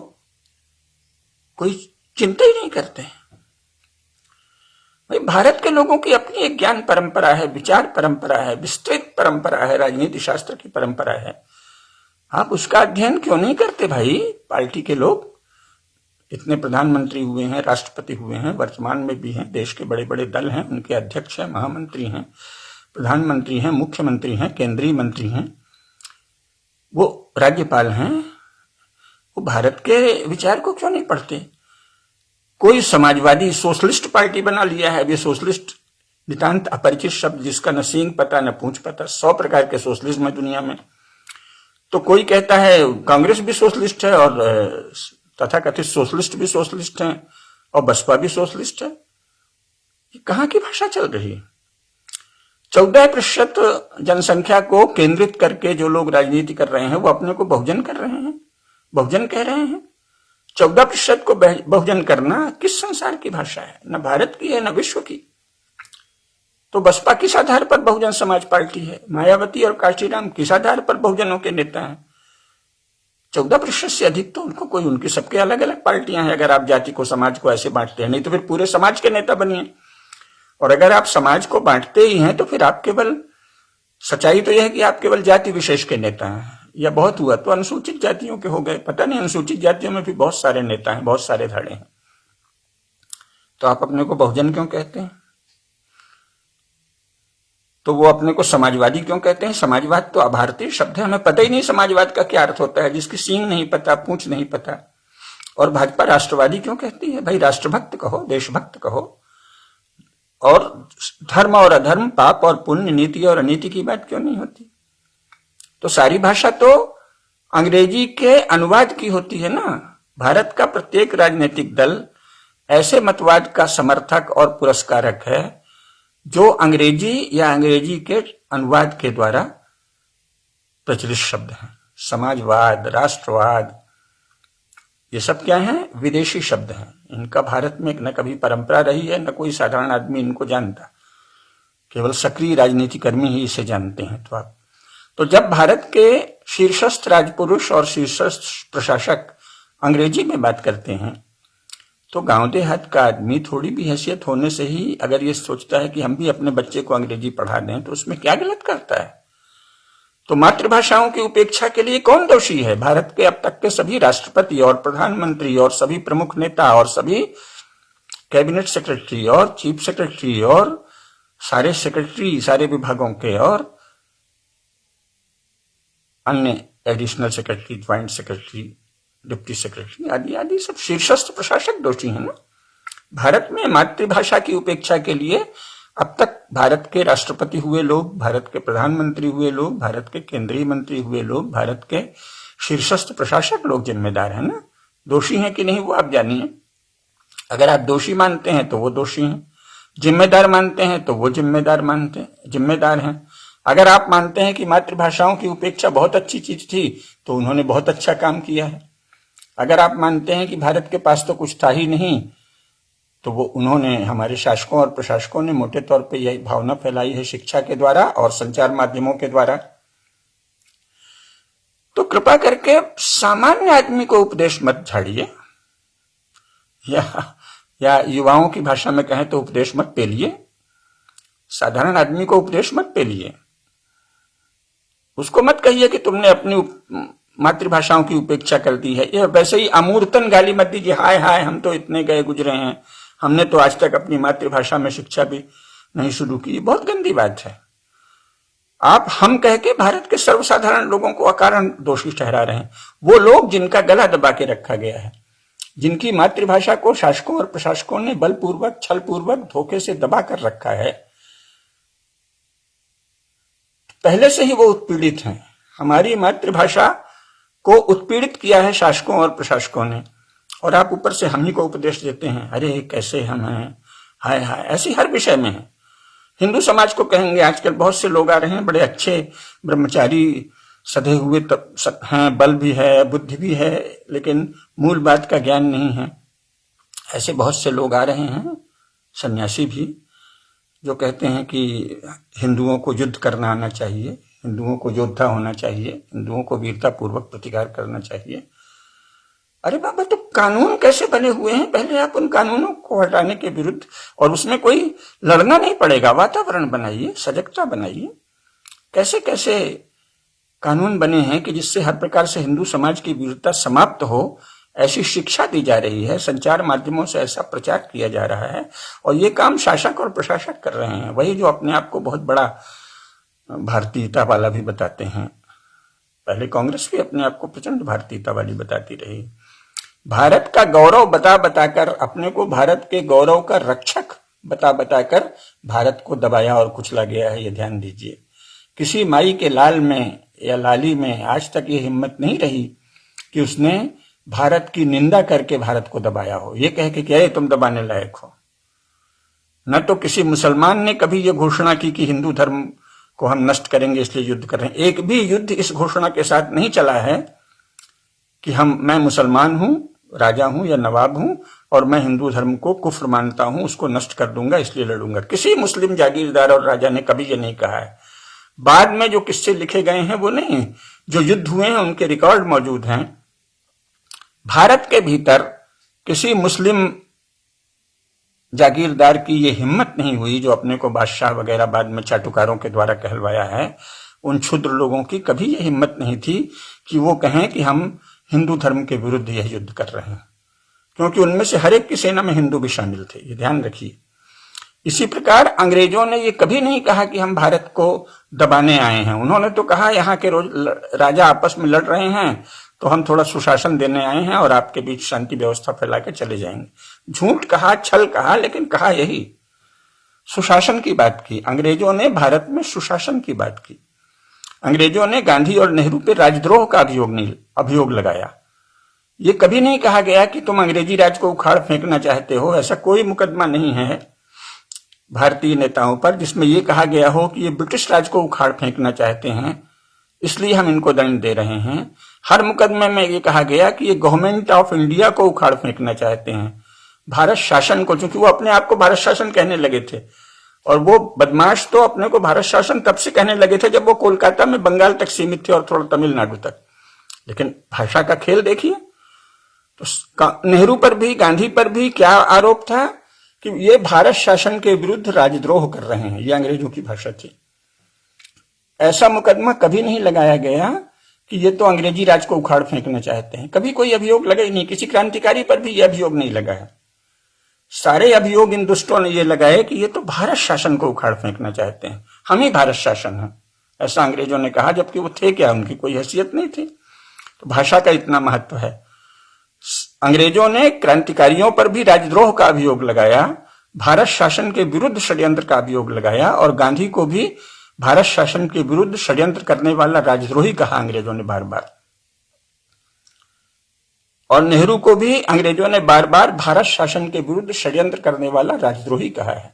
कोई चिंता ही नहीं करते। भाई, भारत के लोगों की अपनी एक ज्ञान परंपरा है, विचार परंपरा है, विस्तृत परंपरा है, राजनीति शास्त्र की परंपरा है। आप उसका अध्ययन क्यों नहीं करते भाई? पार्टी के लोग इतने प्रधानमंत्री हुए हैं, राष्ट्रपति हुए हैं, वर्तमान में भी हैं, देश के बड़े बड़े दल हैं, उनके अध्यक्ष हैं, महामंत्री हैं, प्रधानमंत्री हैं, मुख्यमंत्री हैं, केंद्रीय मंत्री हैं, वो राज्यपाल हैं। वो भारत के विचार को क्यों नहीं पढ़ते? कोई समाजवादी सोशलिस्ट पार्टी बना लिया है। अभी सोशलिस्ट नितांत अपरिचित शब्द, जिसका न सींग पता न पूंछ पता। 100 प्रकार के सोशलिज्म है दुनिया में। तो कोई कहता है कांग्रेस भी सोशलिस्ट है, और तथाकथित सोशलिस्ट भी सोशलिस्ट हैं, और बसपा भी सोशलिस्ट है। ये कहां की भाषा चल रही है? 14% जनसंख्या को केंद्रित करके जो लोग राजनीति कर रहे हैं वो अपने को बहुजन कर रहे हैं, बहुजन कह रहे हैं। 14% को बहुजन करना किस संसार की भाषा है? न भारत की है, न विश्व की। तो बसपा किस आधार पर बहुजन समाज पार्टी है? मायावती और काशीराम किस आधार पर बहुजनों के नेता हैं? 14% से अधिक तो उनको कोई, उनकी सबके अलग अलग पार्टियां हैं। अगर आप जाति को, समाज को ऐसे बांटते हैं, नहीं तो फिर पूरे समाज के नेता बनिए। और अगर आप समाज को बांटते ही हैं तो फिर आप केवल, सच्चाई तो यह है कि आप केवल जाति विशेष के नेता हैं, या बहुत हुआ तो अनुसूचित जातियों के हो गए। पता नहीं, अनुसूचित जातियों में भी बहुत सारे नेता हैं, बहुत सारे धड़े हैं। तो आप अपने को बहुजन क्यों कहते हैं? तो वो अपने को समाजवादी क्यों कहते हैं? समाजवाद तो अभारतीय शब्द है, हमें पता ही नहीं समाजवाद का क्या अर्थ होता है, जिसकी सींग नहीं पता, पूंछ नहीं पता। और भाजपा राष्ट्रवादी क्यों कहती है? भाई, राष्ट्रभक्त कहो, देशभक्त कहो, और धर्म और अधर्म, पाप और पुण्य, नीति और अनीति की बात क्यों नहीं होती? तो सारी भाषा तो अंग्रेजी के अनुवाद की होती है ना। भारत का प्रत्येक राजनीतिक दल ऐसे मतवाद का समर्थक और पुरस्कारक है जो अंग्रेजी या अंग्रेजी के अनुवाद के द्वारा प्रचलित शब्द हैं। समाजवाद, राष्ट्रवाद, ये सब क्या है? विदेशी शब्द हैं। इनका भारत में न कभी परंपरा रही है, न कोई साधारण आदमी इनको जानता। केवल सक्रिय राजनीति कर्मी ही इसे जानते हैं। तो जब भारत के शीर्षस्थ राजपुरुष और शीर्षस्थ प्रशासक अंग्रेजी में बात करते हैं, तो गांव देहात का आदमी थोड़ी भी हैसियत होने से ही अगर ये सोचता है कि हम भी अपने बच्चे को अंग्रेजी पढ़ा दें, तो उसमें क्या गलत करता है? तो मातृभाषाओं की उपेक्षा के लिए कौन दोषी है? भारत के अब तक के सभी राष्ट्रपति और प्रधानमंत्री और सभी प्रमुख नेता और सभी कैबिनेट सेक्रेटरी और चीफ सेक्रेटरी और सारे सेक्रेटरी, सारे विभागों के और अन्य additional secretary, joint secretary, deputy secretary आदि आदि सब शीर्षस्थ प्रशासक दोषी हैं ना। भारत में मातृभाषा की उपेक्षा के लिए अब तक भारत के राष्ट्रपति हुए लोग, भारत के प्रधानमंत्री हुए लोग, भारत के केंद्रीय मंत्री हुए लोग, भारत के शीर्षस्थ प्रशासक लोग जिम्मेदार हैं ना। दोषी हैं कि नहीं वो आप जानिए। अगर आप दोषी मानते हैं तो वो दोषी हैं, जिम्मेदार मानते हैं तो वो जिम्मेदार हैं। अगर आप मानते हैं कि मातृभाषाओं की उपेक्षा बहुत अच्छी चीज थी तो उन्होंने बहुत अच्छा काम किया है। अगर आप मानते हैं कि भारत के पास तो कुछ था ही नहीं तो वो उन्होंने, हमारे शासकों और प्रशासकों ने मोटे तौर पे यही भावना फैलाई है शिक्षा के द्वारा और संचार माध्यमों के द्वारा। तो कृपा करके सामान्य आदमी को उपदेश मत झाड़िए, या युवाओं की भाषा में कहें तो उपदेश मत पेलिए। साधारण आदमी को उपदेश मत पेलिए। उसको मत कहिए कि तुमने अपनी मातृभाषाओं की उपेक्षा कर दी है। ये वैसे ही अमूर्तन गाली मत दीजिए, हाय हाय हम तो इतने गए गुजरे हैं, हमने तो आज तक अपनी मातृभाषा में शिक्षा भी नहीं शुरू की। बहुत गंदी बात है। आप हम कह के भारत के सर्वसाधारण लोगों को अकारण दोषी ठहरा रहे हैं। वो लोग जिनका गला दबा के रखा गया है, जिनकी मातृभाषा को शासकों और प्रशासकों ने बलपूर्वक, छलपूर्वक, धोखे से दबा कर रखा है, पहले से ही वो उत्पीड़ित हैं। हमारी मातृभाषा को उत्पीड़ित किया है शासकों और प्रशासकों ने, और आप ऊपर से हम ही को उपदेश देते हैं, अरे कैसे हम हैं, हाय हाय। ऐसी हर विषय में है। हिंदू समाज को कहेंगे, आजकल बहुत से लोग आ रहे हैं, बड़े अच्छे ब्रह्मचारी सधे हुए हैं, बल भी है, बुद्धि भी है, लेकिन मूल बात का ज्ञान नहीं है। ऐसे बहुत से लोग आ रहे हैं, सन्यासी भी, जो कहते हैं कि हिंदुओं को युद्ध करना आना चाहिए, हिंदुओं को योद्धा होना चाहिए, हिंदुओं को वीरता पूर्वक प्रतिकार करना चाहिए। अरे बाबा, तो कानून कैसे बने हुए हैं, पहले आप उन कानूनों को हटाने के विरुद्ध, और उसमें कोई लड़ना नहीं पड़ेगा, वातावरण बनाइए, सजगता बनाइए। कैसे कैसे कानून बने हैं कि जिससे हर प्रकार से हिंदू समाज की वीरता समाप्त हो, ऐसी शिक्षा दी जा रही है, संचार माध्यमों से ऐसा प्रचार किया जा रहा है, और ये काम शासक और प्रशासक कर रहे हैं। वही जो अपने आप को बहुत बड़ा भारतीयता वाला भी बताते हैं। पहले कांग्रेस भी अपने आप को प्रचंड भारतीयता वाली बताती रही। भारत का गौरव बता बताकर, अपने को भारत के गौरव का रक्षक बता बताकर भारत को दबाया और कुचला गया है, ये ध्यान दीजिए। किसी माई के लाल में या लाली में आज तक ये हिम्मत नहीं रही कि उसने भारत की निंदा करके भारत को दबाया हो, ये कह के कि तुम दबाने लायक हो। न तो किसी मुसलमान ने कभी ये घोषणा की कि हिंदू धर्म को हम नष्ट करेंगे इसलिए युद्ध कर रहे हैं। एक भी युद्ध इस घोषणा के साथ नहीं चला है कि मैं मुसलमान हूं, राजा हूं या नवाब हूं, और मैं हिंदू धर्म को कुफ्र मानता हूं, उसको नष्ट कर दूंगा इसलिए लड़ूंगा। किसी मुस्लिम जागीरदार और राजा ने कभी ये नहीं कहा है। बाद में जो किस्से लिखे गए हैं वो नहीं, जो युद्ध हुए हैं उनके रिकॉर्ड मौजूद हैं। भारत के भीतर किसी मुस्लिम जागीरदार की ये हिम्मत नहीं हुई, जो अपने को बादशाह वगैरह बाद में चाटुकारों के द्वारा कहलवाया है, उन क्षुद्र लोगों की कभी ये हिम्मत नहीं थी कि वो कहें कि हम हिंदू धर्म के विरुद्ध यह युद्ध कर रहे हैं, क्योंकि उनमें से हर एक की सेना में हिंदू भी शामिल थे, ये ध्यान रखिए। इसी प्रकार अंग्रेजों ने ये कभी नहीं कहा कि हम भारत को दबाने आए हैं। उन्होंने तो कहा यहाँ के राजा आपस में लड़ रहे हैं तो हम थोड़ा सुशासन देने आए हैं और आपके बीच शांति व्यवस्था फैला के चले जाएंगे। झूठ कहा, छल कहा, लेकिन कहा यही, सुशासन की बात की। अंग्रेजों ने भारत में सुशासन की बात की। अंग्रेजों ने गांधी और नेहरू पे राजद्रोह का अभियोग लगाया। ये कभी नहीं कहा गया कि तुम अंग्रेजी राज को उखाड़ फेंकना चाहते हो। ऐसा कोई मुकदमा नहीं है भारतीय नेताओं पर जिसमें यह कहा गया हो कि ये ब्रिटिश राज को उखाड़ फेंकना चाहते हैं इसलिए हम इनको दंड दे रहे हैं। हर मुकदमे में ये कहा गया कि ये गवर्नमेंट ऑफ इंडिया को उखाड़ फेंकना चाहते हैं, भारत शासन को, क्योंकि वो अपने आप को भारत शासन कहने लगे थे। और वो बदमाश तो अपने को भारत शासन तब से कहने लगे थे जब वो कोलकाता में बंगाल तक सीमित थे और थोड़ा तमिलनाडु तक। लेकिन भाषा का खेल देखिए, तो नेहरू पर भी गांधी पर भी क्या आरोप था कि ये भारत शासन के विरुद्ध राजद्रोह कर रहे हैं। ये अंग्रेजों की भाषा थी। ऐसा मुकदमा कभी नहीं लगाया गया कि ये तो अंग्रेजी राज को उखाड़ फेंकना चाहते हैं। कभी कोई अभियोग लगा ही नहीं। किसी क्रांतिकारी पर भी यह अभियोग नहीं लगा है। सारे अभियोग इन दुष्टों ने ये लगाए कि ये तो भारत शासन को उखाड़ फेंकना चाहते हैं, हम ही भारत शासन है। ऐसा अंग्रेजों ने कहा, जबकि वो थे क्या, उनकी कोई हैसियत नहीं थी। तो भाषा का इतना महत्व है। अंग्रेजों ने क्रांतिकारियों पर भी राजद्रोह का अभियोग लगाया, भारत शासन के विरुद्ध षड्यंत्र का अभियोग लगाया, और गांधी को भी भारत शासन के विरुद्ध षड्यंत्र करने वाला राजद्रोही कहा अंग्रेजों ने बार बार। और नेहरू को भी अंग्रेजों ने बार बार भारत शासन के विरुद्ध षड्यंत्र करने वाला राजद्रोही कहा है।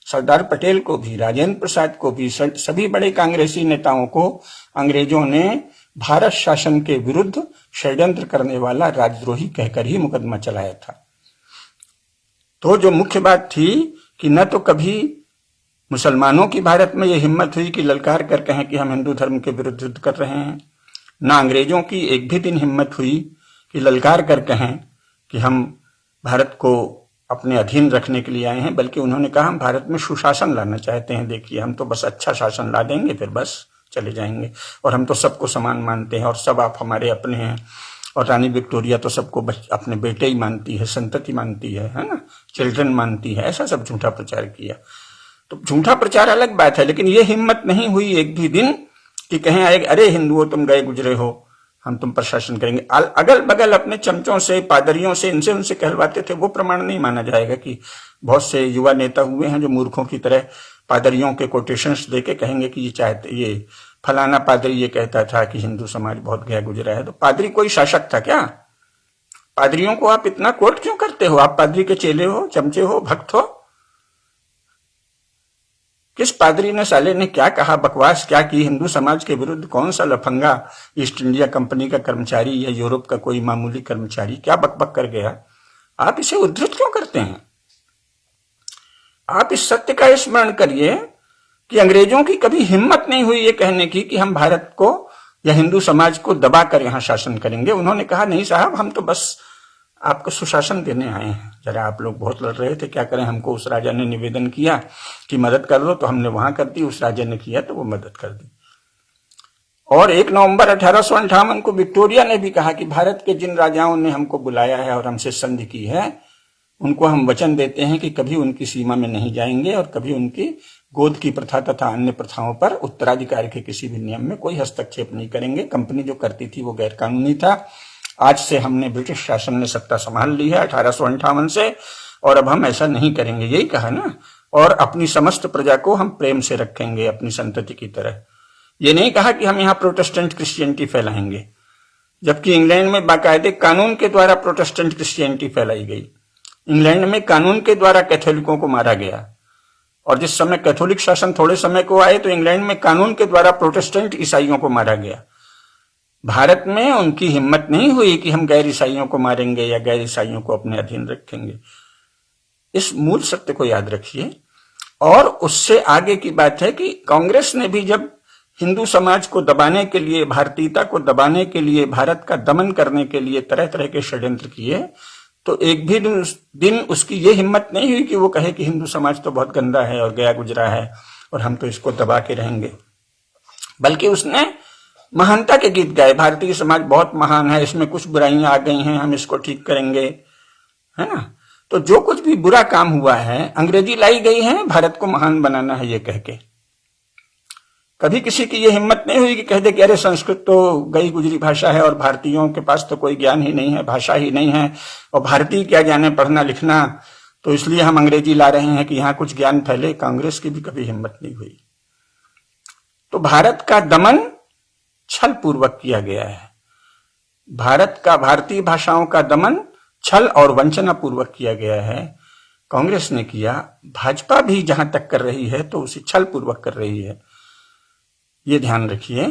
सरदार पटेल को भी, राजेंद्र प्रसाद को भी, सभी बड़े कांग्रेसी नेताओं को अंग्रेजों ने भारत शासन के विरुद्ध षड्यंत्र करने वाला राजद्रोही कहकर ही मुकदमा चलाया था। तो जो मुख्य बात थी कि न तो कभी मुसलमानों की भारत में यह हिम्मत हुई कि ललकार कर कहें कि हम हिंदू धर्म के विरुद्ध युद्ध कर रहे हैं, न अंग्रेजों की एक भी दिन हिम्मत हुई कि ललकार कर कहें कि हम भारत को अपने अधीन रखने के लिए आए हैं, बल्कि उन्होंने कहा हम भारत में सुशासन लाना चाहते हैं। देखिए, हम तो बस अच्छा शासन ला देंगे, फिर बस चले जाएंगे, और हम तो सबको समान मानते हैं, और सब आप हमारे अपने हैं। और रानी विक्टोरिया तो सबको अपने बेटे ही मानती है, संतति मानती है ना, चिल्ड्रन मानती है। ऐसा सब झूठा प्रचार किया। तो झूठा प्रचार अलग बात है, लेकिन ये हिम्मत नहीं हुई एक भी दिन कि कहें अरे हिंदुओं तुम गए गुजरे हो, हम तुम पर शासन करेंगे। अगल बगल अपने चमचों से, पादरियों से, इनसे उनसे कहलवाते थे। वो प्रमाण नहीं माना जाएगा कि बहुत से युवा नेता हुए हैं जो मूर्खों की तरह पादरियों के कोटेशंस देके कहेंगे कि ये फलाना पादरी ये कहता था कि हिंदू समाज बहुत गया गुजरा है। तो पादरी कोई शासक था क्या? पादरियों को आप इतना कोट क्यों करते हो? आप पादरी के चेले हो, चमचे हो, भक्त हो? किस पादरी ने, साले ने क्या कहा, बकवास क्या की हिंदू समाज के विरुद्ध? कौन सा लफंगा ईस्ट इंडिया कंपनी का कर्मचारी या यूरोप का कोई मामूली कर्मचारी क्या बकबक कर गया? आप इसे उद्धृत क्यों करते हैं? आप इस सत्य का स्मरण करिए कि अंग्रेजों की कभी हिम्मत नहीं हुई ये कहने की कि हम भारत को या हिंदू समाज को दबाकर यहां शासन करेंगे। उन्होंने कहा नहीं साहब, हम तो बस आपको सुशासन देने आए हैं। जरा आप लोग बहुत लड़ रहे थे, क्या करें, हमको उस राजा ने निवेदन किया कि मदद कर दो, तो हमने वहां कर दी, उस राजा ने किया तो वो मदद कर दी। और 1 नवंबर 1858 को विक्टोरिया ने भी कहा कि भारत के जिन राजाओं ने हमको बुलाया है और हमसे संधि की है, उनको हम वचन देते हैं कि कभी उनकी सीमा में नहीं जाएंगे और कभी उनकी गोद की प्रथा तथा अन्य प्रथाओं पर उत्तराधिकार के किसी भी नियम में कोई हस्तक्षेप नहीं करेंगे। कंपनी जो करती थी वो गैर कानूनी था। आज से हमने, ब्रिटिश शासन ने सत्ता संभाल ली है 1858 से, और अब हम ऐसा नहीं करेंगे, यही कहा ना। और अपनी समस्त प्रजा को हम प्रेम से रखेंगे अपनी संतति की तरह। ये नहीं कहा कि हम यहाँ प्रोटेस्टेंट क्रिश्चियनिटी फैलाएंगे, जबकि इंग्लैंड में बाकायदे कानून के द्वारा प्रोटेस्टेंट क्रिश्चियनिटी फैलाई गई। इंग्लैंड में कानून के द्वारा कैथोलिकों को मारा गया, और जिस समय कैथोलिक शासन थोड़े समय को आए तो इंग्लैंड में कानून के द्वारा प्रोटेस्टेंट ईसाइयों को मारा गया। भारत में उनकी हिम्मत नहीं हुई कि हम गैर ईसाइयों को मारेंगे या गैर ईसाइयों को अपने अधीन रखेंगे। इस मूल सत्य को याद रखिए। और उससे आगे की बात है कि कांग्रेस ने भी जब हिंदू समाज को दबाने के लिए, भारतीयता को दबाने के लिए, भारत का दमन करने के लिए तरह तरह के षड्यंत्र किए, तो एक भी दिन उसकी ये हिम्मत नहीं हुई कि वो कहे कि हिंदू समाज तो बहुत गंदा है और गया गुजरा है और हम तो इसको दबा के रहेंगे। बल्कि उसने महानता के गीत गाए, भारतीय समाज बहुत महान है, इसमें कुछ बुराइयां आ गई हैं, हम इसको ठीक करेंगे, है ना। तो जो कुछ भी बुरा काम हुआ है, अंग्रेजी लाई गई है भारत को महान बनाना है ये कह के। कभी किसी की ये हिम्मत नहीं हुई कि कह दे कि अरे संस्कृत तो गई गुजरी भाषा है और भारतीयों के पास तो कोई ज्ञान ही नहीं है, भाषा ही नहीं है, और भारतीय क्या जाने पढ़ना लिखना, तो इसलिए हम अंग्रेजी ला रहे हैं कि यहाँ कुछ ज्ञान फैले। कांग्रेस की भी कभी हिम्मत नहीं हुई। तो भारत का दमन छल पूर्वक किया गया है। भारत का, भारतीय भाषाओं का दमन छल और वंचना पूर्वक किया गया है। कांग्रेस ने किया, भाजपा भी जहां तक कर रही है तो उसे छल पूर्वक कर रही है, ये ध्यान रखिए।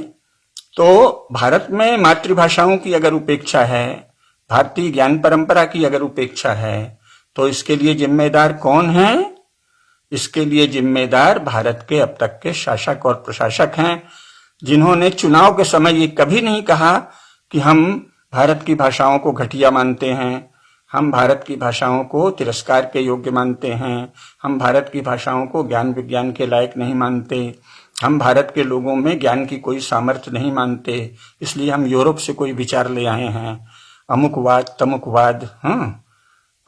तो भारत में मातृभाषाओं की अगर उपेक्षा है, भारतीय ज्ञान परंपरा की अगर उपेक्षा है, तो इसके लिए जिम्मेदार कौन है? इसके लिए जिम्मेदार भारत के अब तक के शासक और प्रशासक हैं, जिन्होंने चुनाव के समय ये कभी नहीं कहा कि हम भारत की भाषाओं को घटिया मानते हैं, हम भारत की भाषाओं को तिरस्कार के योग्य मानते हैं, हम भारत की भाषाओं को ज्ञान विज्ञान के लायक नहीं मानते, हम भारत के लोगों में ज्ञान की कोई सामर्थ्य नहीं मानते, इसलिए हम यूरोप से कोई विचार ले आए हैं, अमुकवाद तमुकवाद,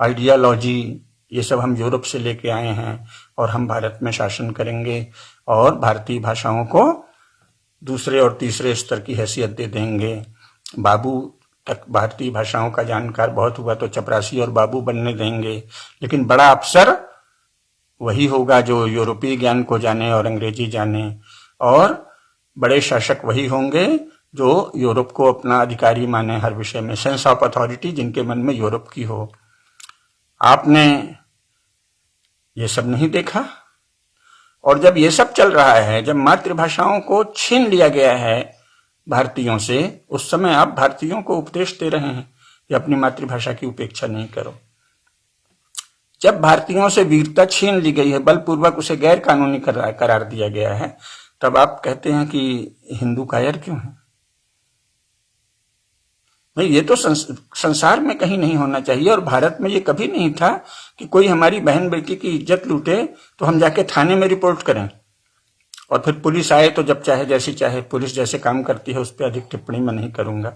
आइडियोलॉजी, ये सब हम यूरोप से लेके आए हैं और हम भारत में शासन करेंगे और भारतीय भाषाओं को दूसरे और तीसरे स्तर की हैसियत दे देंगे। बाबू तक भारतीय भाषाओं का जानकार बहुत हुआ तो चपरासी और बाबू बनने देंगे, लेकिन बड़ा अफसर वही होगा जो यूरोपीय ज्ञान को जाने और अंग्रेजी जाने, और बड़े शासक वही होंगे जो यूरोप को अपना अधिकारी माने हर विषय में, सेंस ऑफ अथॉरिटी जिनके मन में यूरोप की हो। आपने ये सब नहीं देखा। और जब ये सब चल रहा है, जब मातृभाषाओं को छीन लिया गया है भारतीयों से, उस समय आप भारतीयों को उपदेश दे रहे हैं कि अपनी मातृभाषा की उपेक्षा नहीं करो। जब भारतीयों से वीरता छीन ली गई है, बलपूर्वक उसे गैर कानूनी करार दिया गया है, तब आप कहते हैं कि हिंदू कायर क्यों है? भाई ये तो संसार में कहीं नहीं होना चाहिए, और भारत में ये कभी नहीं था कि कोई हमारी बहन बेटी की इज्जत लूटे तो हम जाके थाने में रिपोर्ट करें और फिर पुलिस आए तो जब चाहे जैसी चाहे पुलिस जैसे काम करती है उस पर अधिक टिप्पणी मैं नहीं करूंगा।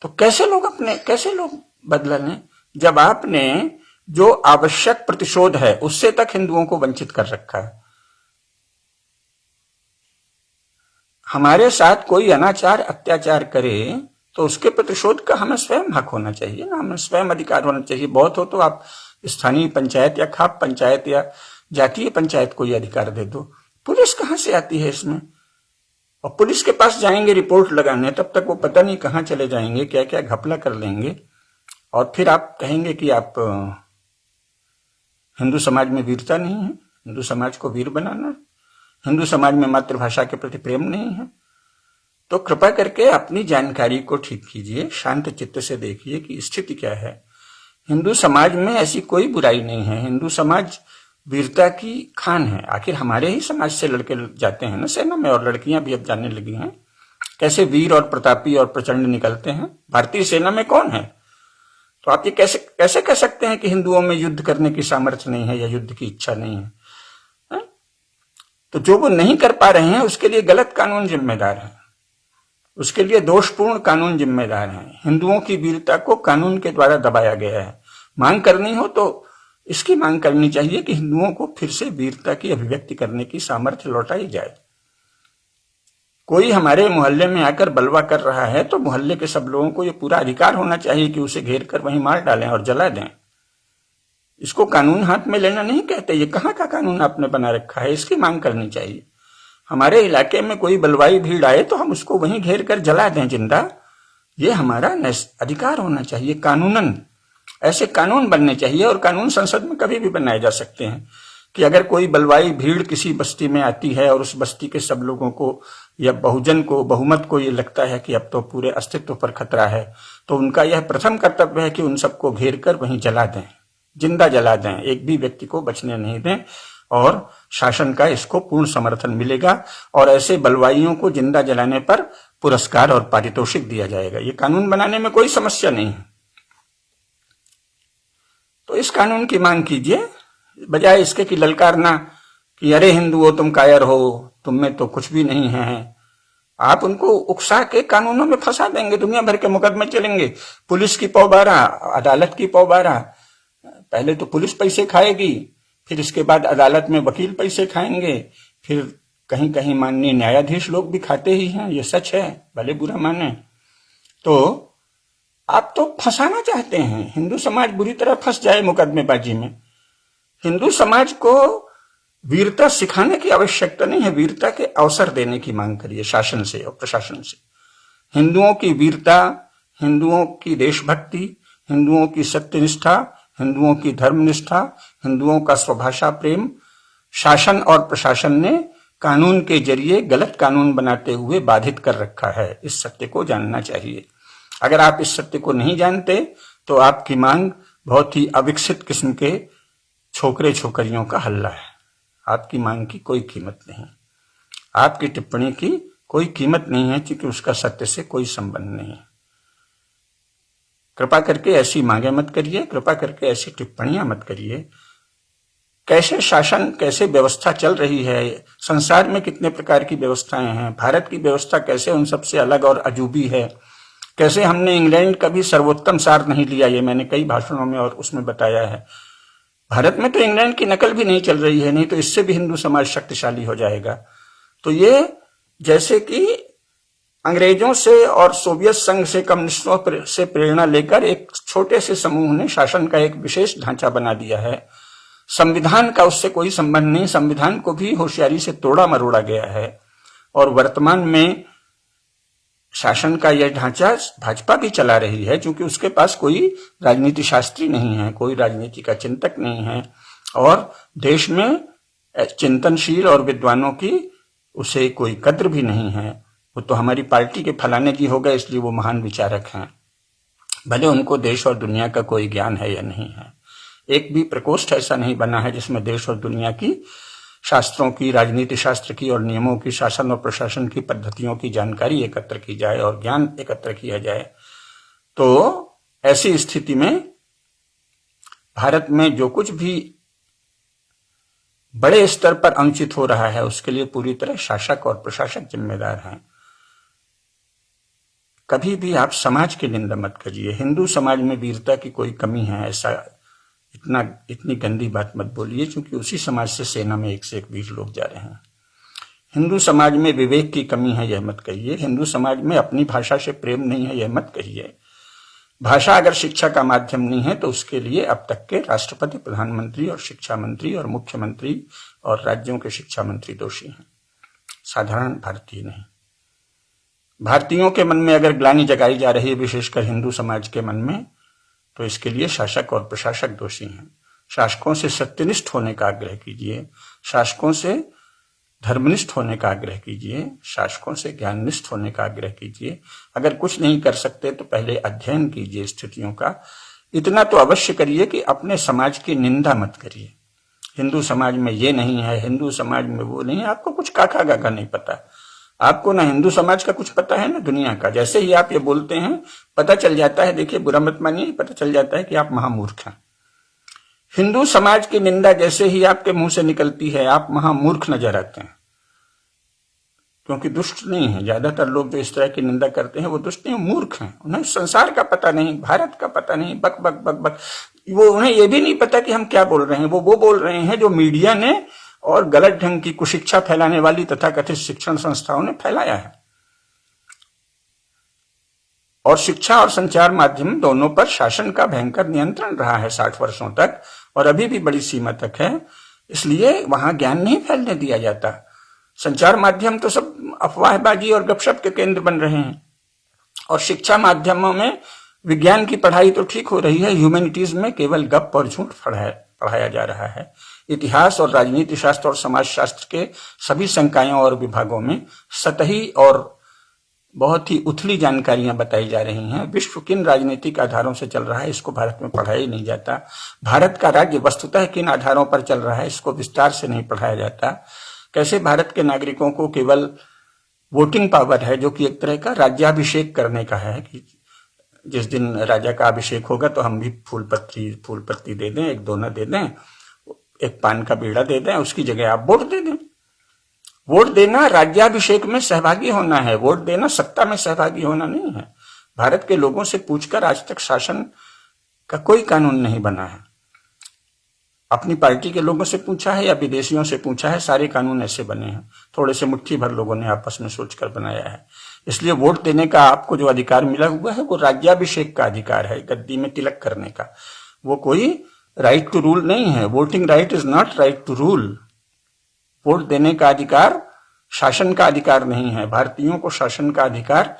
तो कैसे लोग बदला लें जब आपने जो आवश्यक प्रतिशोध है उससे तक हिंदुओं को वंचित कर रखा है। हमारे साथ कोई अनाचार अत्याचार करे तो उसके प्रतिशोध का हमें स्वयं हक होना चाहिए ना, हमें स्वयं अधिकार होना चाहिए। बहुत हो तो आप स्थानीय पंचायत या खाप पंचायत या जातीय पंचायत को ये अधिकार दे दो। पुलिस कहां से आती है इसमें? और पुलिस के पास जाएंगे रिपोर्ट लगाने, तब तक वो पता नहीं कहां चले जाएंगे, क्या क्या घपला कर लेंगे, और फिर आप कहेंगे कि आप हिंदू समाज में वीरता नहीं है, हिंदू समाज को वीर बनाना, हिंदू समाज में मातृभाषा के प्रति प्रेम नहीं है। तो कृपा करके अपनी जानकारी को ठीक कीजिए, शांत चित्त से देखिए कि स्थिति क्या है। हिंदू समाज में ऐसी कोई बुराई नहीं है, हिंदू समाज वीरता की खान है। आखिर हमारे ही समाज से लड़के जाते हैं ना सेना में, और लड़कियां भी अब जाने लगी हैं कैसे वीर और प्रतापी और प्रचंड निकलते हैं। भारतीय सेना में कौन है? तो आप ये कैसे कह सकते हैं कि हिंदुओं में युद्ध करने की सामर्थ्य नहीं है या युद्ध की इच्छा नहीं है? तो जो वो नहीं कर पा रहे हैं उसके लिए गलत कानून जिम्मेदार है, उसके लिए दोषपूर्ण कानून जिम्मेदार है। हिंदुओं की वीरता को कानून के द्वारा दबाया गया है। मांग करनी हो तो इसकी मांग करनी चाहिए कि हिंदुओं को फिर से वीरता की अभिव्यक्ति करने की सामर्थ्य लौटाई जाए। कोई हमारे मोहल्ले में आकर बलवा कर रहा है तो मोहल्ले के सब लोगों को यह पूरा अधिकार होना चाहिए कि उसे घेर कर वहीं मार डालें और जला दें। इसको कानून हाथ में लेना नहीं कहते। ये कहाँ का कानून आपने बना रखा है? इसकी मांग करनी चाहिए। हमारे इलाके में कोई बलवाई भीड़ आए तो हम उसको वहीं घेर कर जला दें जिंदा। ये हमारा अधिकार होना चाहिए। कानूनन ऐसे कानून बनने चाहिए, और कानून संसद में कभी भी बनाए जा सकते हैं कि अगर कोई बलवाई भीड़ किसी बस्ती में आती है और उस बस्ती के सब लोगों को या बहुजन को, बहुमत को ये लगता है कि अब तो पूरे अस्तित्व पर खतरा है, तो उनका यह प्रथम कर्तव्य है कि उन सबको घेर कर वहीं जला दें, जिंदा जला दें, एक भी व्यक्ति को बचने नहीं दें। और शासन का इसको पूर्ण समर्थन मिलेगा, और ऐसे बलवाइयों को जिंदा जलाने पर पुरस्कार और पारितोषिक दिया जाएगा। ये कानून बनाने में कोई समस्या नहीं है। तो इस कानून की मांग कीजिए, बजाय इसके कि ललकारना कि अरे हिंदुओं तुम कायर हो, तुम में तो कुछ भी नहीं है। आप उनको उकसा के कानूनों में फंसा देंगे, दुनिया भर के मुकदमे चलेंगे, पुलिस की पौबारा, अदालत की पौबारा। पहले तो पुलिस पैसे खाएगी, फिर इसके बाद अदालत में वकील पैसे खाएंगे, फिर कहीं कहीं माननीय न्यायाधीश लोग भी खाते ही हैं, ये सच है, भले बुरा माने। तो आप तो फंसाना चाहते हैं, हिंदू समाज बुरी तरह फंस जाए मुकदमेबाजी में। हिंदू समाज को वीरता सिखाने की आवश्यकता नहीं है, वीरता के अवसर देने की मांग करिए शासन से और प्रशासन से। हिंदुओं की वीरता, हिंदुओं की देशभक्ति, हिंदुओं की सत्यनिष्ठा, हिंदुओं की धर्मनिष्ठा, हिंदुओं का स्वभाषा प्रेम शासन और प्रशासन ने कानून के जरिए गलत कानून बनाते हुए बाधित कर रखा है। इस सत्य को जानना चाहिए। अगर आप इस सत्य को नहीं जानते तो आपकी मांग बहुत ही अविकसित किस्म के छोकरे छोकरियों का हल्ला है। आपकी मांग की कोई कीमत नहीं, आपकी टिप्पणी की कोई कीमत नहीं है, क्योंकि उसका सत्य से कोई संबंध नहीं है। कृपा करके ऐसी मांगे मत करिए, कृपा करके ऐसी टिप्पणियां मत करिए। कैसे शासन, कैसे व्यवस्था चल रही है, संसार में कितने प्रकार की व्यवस्थाएं हैं, भारत की व्यवस्था कैसे उन सबसे अलग और अजूबी है, कैसे हमने इंग्लैंड का भी सर्वोत्तम सार नहीं लिया, ये मैंने कई भाषणों में और उसमें बताया है। भारत में तो इंग्लैंड की नकल भी नहीं चल रही है, नहीं तो इससे भी हिंदू समाज शक्तिशाली हो जाएगा। तो ये जैसे कि अंग्रेजों से और सोवियत संघ से, कम्युनिस्टों से प्रेरणा लेकर एक छोटे से समूह ने शासन का एक विशेष ढांचा बना दिया है। संविधान का उससे कोई संबंध नहीं, संविधान को भी होशियारी से तोड़ा मरोड़ा गया है। और वर्तमान में शासन का यह ढांचा भाजपा भी चला रही है, क्योंकि उसके पास कोई राजनीति शास्त्री नहीं है, कोई राजनीति का चिंतक नहीं है, और देश में चिंतनशील और विद्वानों की उसे कोई कद्र भी नहीं है। वो तो हमारी पार्टी के फलाने जी हो गए, इसलिए वो महान विचारक हैं, भले उनको देश और दुनिया का कोई ज्ञान है या नहीं है। एक भी प्रकोष्ठ ऐसा नहीं बना है जिसमें देश और दुनिया की शास्त्रों की, राजनीति शास्त्र की और नियमों की, शासन और प्रशासन की पद्धतियों की जानकारी एकत्र की जाए और ज्ञान एकत्र किया जाए। तो ऐसी स्थिति में भारत में जो कुछ भी बड़े स्तर पर अनुचित हो रहा है उसके लिए पूरी तरह शासक और प्रशासक जिम्मेदार हैं। कभी भी आप समाज की निंदा मत करिए। हिंदू समाज में वीरता की कोई कमी है ऐसा इतनी गंदी बात मत बोलिए, क्योंकि उसी समाज से सेना में एक से एक वीर लोग जा रहे हैं। हिंदू समाज में विवेक की कमी है यह मत कहिए। हिंदू समाज में अपनी भाषा से प्रेम नहीं है यह मत कहिए। भाषा अगर शिक्षा का माध्यम नहीं है तो उसके लिए अब तक के राष्ट्रपति, प्रधानमंत्री और शिक्षा मंत्री और मुख्यमंत्री और राज्यों के शिक्षा मंत्री दोषी हैं, साधारण भारतीय नहीं। भारतीयों के मन में अगर ग्लानि जगाई जा रही है, विशेषकर हिंदू समाज के मन में, तो इसके लिए शासक और प्रशासक दोषी हैं। शासकों से सत्यनिष्ठ होने का आग्रह कीजिए, शासकों से धर्मनिष्ठ होने का आग्रह कीजिए, शासकों से ज्ञाननिष्ठ होने का आग्रह कीजिए। अगर कुछ नहीं कर सकते तो पहले अध्ययन कीजिए स्थितियों का। इतना तो अवश्य करिए कि अपने समाज की निंदा मत करिए। हिंदू समाज में ये नहीं है, हिंदू समाज में वो नहीं है। आपको कुछ काका गाका नहीं पता। आपको ना हिंदू समाज का कुछ पता है ना दुनिया का। जैसे ही आप ये बोलते हैं पता चल जाता है, देखिए बुरा मत मानिए, पता चल जाता है कि आप महामूर्ख हैं। हिंदू समाज की निंदा जैसे ही आपके मुंह से निकलती है आप महामूर्ख नजर आते हैं, क्योंकि दुष्ट नहीं है। ज्यादातर लोग जो इस तरह की निंदा करते हैं वो दुष्ट नहीं, मूर्ख हैं। उन्हें संसार का पता नहीं, भारत का पता नहीं, बक बक बक बक। वो उन्हें ये भी नहीं पता कि हम क्या बोल रहे हैं। वो बोल रहे हैं जो मीडिया ने और गलत ढंग की कुशिक्षा फैलाने वाली तथा कथित शिक्षण संस्थाओं ने फैलाया है। और शिक्षा और संचार माध्यम दोनों पर शासन का भयंकर नियंत्रण रहा है 60 वर्षों तक, और अभी भी बड़ी सीमा तक है। इसलिए वहां ज्ञान नहीं फैलने दिया जाता। संचार माध्यम तो सब अफवाहबाजी और गपशप के केंद्र बन रहे हैं, और शिक्षा माध्यमों में विज्ञान की पढ़ाई तो ठीक हो रही है, ह्यूमैनिटीज में केवल गप और झूठ पढ़ाया जा रहा है। इतिहास और राजनीति शास्त्र और समाज शास्त्र के सभी संकायों और विभागों में सतही और बहुत ही उथली जानकारियां बताई जा रही हैं। विश्व किन राजनीतिक आधारों से चल रहा है इसको भारत में पढ़ाया ही नहीं जाता। भारत का राज्य वस्तुतः किन आधारों पर चल रहा है इसको विस्तार से नहीं पढ़ाया जाता। कैसे भारत के नागरिकों को केवल वोटिंग पावर है, जो कि एक तरह का राज्याभिषेक करने का है, कि जिस दिन राजा का अभिषेक होगा तो हम भी फूल पत्ती दे दें, एक दोना दे दें, एक पान का बीड़ा दे दें, उसकी जगह आप वोट दे दें। वोट देना राज्याभिषेक में सहभागी होना है, वोट देना सत्ता में सहभागी होना नहीं है। भारत के लोगों से पूछकर आज तक शासन का कोई कानून नहीं बना है। अपनी पार्टी के लोगों से पूछा है या विदेशियों से पूछा है, सारे कानून ऐसे बने हैं, थोड़े से मुट्ठी भर लोगों ने आपस में सोचकर बनाया है। इसलिए वोट देने का आपको जो अधिकार मिला हुआ है वो राज्याभिषेक का अधिकार है, गद्दी में तिलक करने का। वो कोई राइट टू रूल नहीं है। Voting right is not right to rule. Vote देने का अधिकार शासन का अधिकार नहीं है। भारतीयों को शासन का अधिकार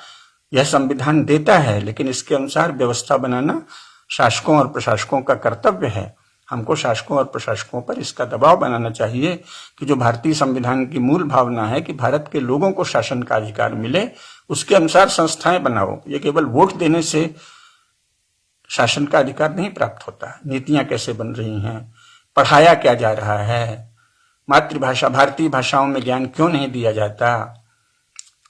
यह संविधान देता है, लेकिन इसके अनुसार व्यवस्था बनाना शासकों और प्रशासकों का कर्तव्य है। हमको शासकों और प्रशासकों पर इसका दबाव बनाना चाहिए कि जो भारतीय संविधान की मूल भावना है कि भारत के लोगों को शासन का अधिकार मिले, उसके अनुसार संस्थाएं बनाओ। ये केवल वोट देने से शासन का अधिकार नहीं प्राप्त होता। नीतियां कैसे बन रही हैं, पढ़ाया क्या जा रहा है, मातृभाषा भारतीय भाषाओं में ज्ञान क्यों नहीं दिया जाता।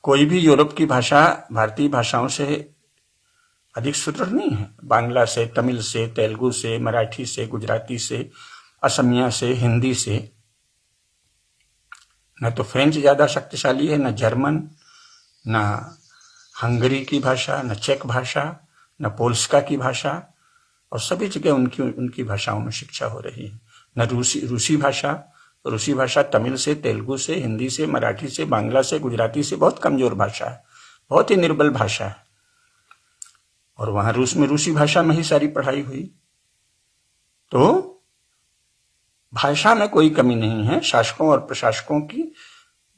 कोई भी यूरोप की भाषा भारतीय भाषाओं से अधिक सुदृढ़ नहीं है। बांग्ला से, तमिल से, तेलुगु से, मराठी से, गुजराती से, असमिया से, हिंदी से। न तो फ्रेंच ज्यादा शक्तिशाली है, न जर्मन, न हंगरी की भाषा, न चेक भाषा, न पोल्स्का की भाषा, और सभी जगह उनकी भाषाओं में शिक्षा हो रही है। न रूसी भाषा, रूसी भाषा तमिल से, तेलुगु से, हिंदी से, मराठी से, बांग्ला से, गुजराती से बहुत कमजोर भाषा है, बहुत ही निर्बल भाषा है। और वहां रूस में रूसी भाषा में ही सारी पढ़ाई हुई। तो भाषा में कोई कमी नहीं है, शासकों और प्रशासकों की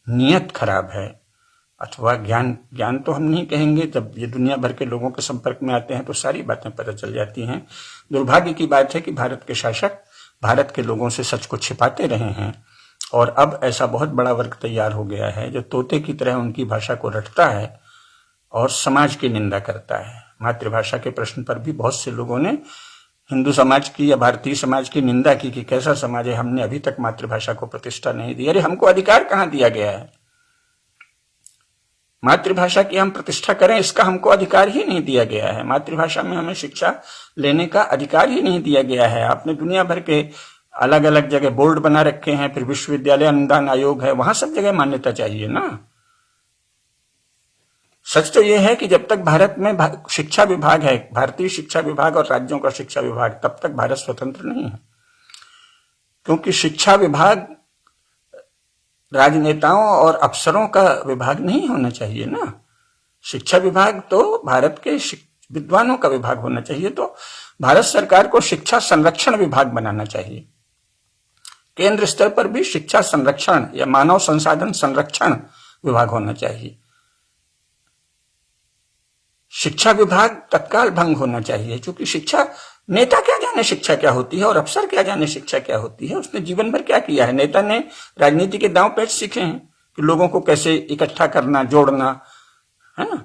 नीयत खराब है, अथवा ज्ञान तो हम नहीं कहेंगे, जब ये दुनिया भर के लोगों के संपर्क में आते हैं तो सारी बातें पता चल जाती हैं। दुर्भाग्य की बात है कि भारत के शासक भारत के लोगों से सच को छिपाते रहे हैं, और अब ऐसा बहुत बड़ा वर्ग तैयार हो गया है जो तोते की तरह उनकी भाषा को रटता है और समाज की निंदा करता है। मातृभाषा के प्रश्न पर भी बहुत से लोगों ने हिंदू समाज की या भारतीय समाज की निंदा की कि कैसा समाज है, हमने अभी तक मातृभाषा को प्रतिष्ठा नहीं दी। अरे हमको अधिकार कहाँ दिया गया है? मातृभाषा की हम प्रतिष्ठा करें, इसका हमको अधिकार ही नहीं दिया गया है। मातृभाषा में हमें शिक्षा लेने का अधिकार ही नहीं दिया गया है। आपने दुनिया भर के अलग अलग जगह बोर्ड बना रखे हैं, फिर विश्वविद्यालय अनुदान आयोग है, वहां सब जगह मान्यता चाहिए ना। सच तो यह है कि जब तक भारत में शिक्षा विभाग है, भारतीय शिक्षा विभाग और राज्यों का शिक्षा विभाग, तब तक भारत स्वतंत्र नहीं है। क्योंकि शिक्षा विभाग राजनेताओं और अफसरों का विभाग नहीं होना चाहिए ना। शिक्षा विभाग तो भारत के विद्वानों का विभाग होना चाहिए। तो भारत सरकार को शिक्षा संरक्षण विभाग बनाना चाहिए। केंद्र स्तर पर भी शिक्षा संरक्षण या मानव संसाधन संरक्षण विभाग होना चाहिए। शिक्षा विभाग तत्काल भंग होना चाहिए, क्योंकि शिक्षा, नेता क्या जाने शिक्षा क्या होती है और अफसर क्या जाने शिक्षा क्या होती है। उसने जीवन भर क्या किया है? नेता ने राजनीति के दांव पेच सीखे हैं कि लोगों को कैसे इकट्ठा करना, जोड़ना, है ना।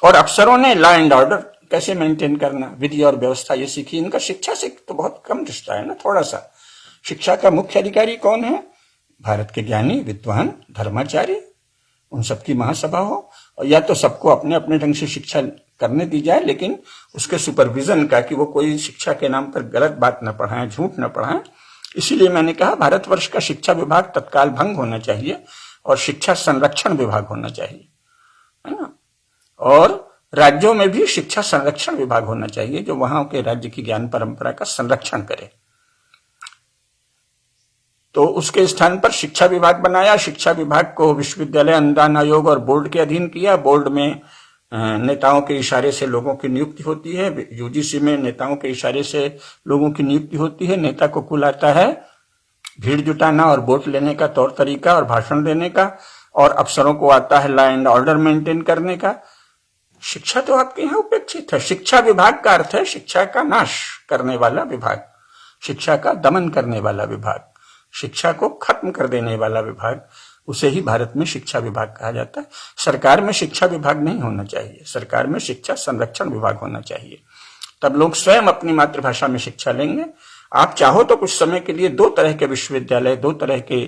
और अफसरों ने लॉ एंड ऑर्डर कैसे मेंटेन करना, विधि और व्यवस्था, ये सीखी। इनका शिक्षा से तो बहुत कम रिश्ता है ना, थोड़ा सा। शिक्षा का मुख्य अधिकारी कौन है? भारत के ज्ञानी, विद्वान, धर्माचार्य, उन सबकी महासभा हो, और या तो सबको अपने अपने ढंग से शिक्षा करने दी जाए, लेकिन उसके सुपरविजन का, कि वो कोई शिक्षा के नाम पर गलत बात न पढ़ाएं, झूठ न पढ़ाएं। इसीलिए मैंने कहा भारतवर्ष का शिक्षा विभाग तत्काल भंग होना चाहिए और शिक्षा संरक्षण विभाग होना चाहिए, है ना। और राज्यों में भी शिक्षा संरक्षण विभाग होना चाहिए, जो वहां के राज्य की ज्ञान परंपरा का संरक्षण करे। तो उसके स्थान पर शिक्षा विभाग बनाया। शिक्षा विभाग को विश्वविद्यालय अनुदान आयोग और बोर्ड के अधीन किया। बोर्ड में नेताओं के इशारे से लोगों की नियुक्ति होती है। यूजीसी में नेताओं के इशारे से लोगों की नियुक्ति होती है। नेता को कुल आता है भीड़ जुटाना और वोट लेने का तौर तरीका और भाषण देने का, और अफसरों को आता है लॉ एंड ऑर्डर मेंटेन करने का। शिक्षा तो आपके यहाँ उपेक्षित है। शिक्षा विभाग का अर्थ है शिक्षा का नाश करने वाला विभाग, शिक्षा का दमन करने वाला विभाग, शिक्षा को खत्म कर देने वाला विभाग। उसे ही भारत में शिक्षा विभाग कहा जाता है। सरकार में शिक्षा विभाग नहीं होना चाहिए, सरकार में शिक्षा संरक्षण विभाग होना चाहिए। तब लोग स्वयं अपनी मातृभाषा में शिक्षा लेंगे। आप चाहो तो कुछ समय के लिए दो तरह के विश्वविद्यालय, दो तरह के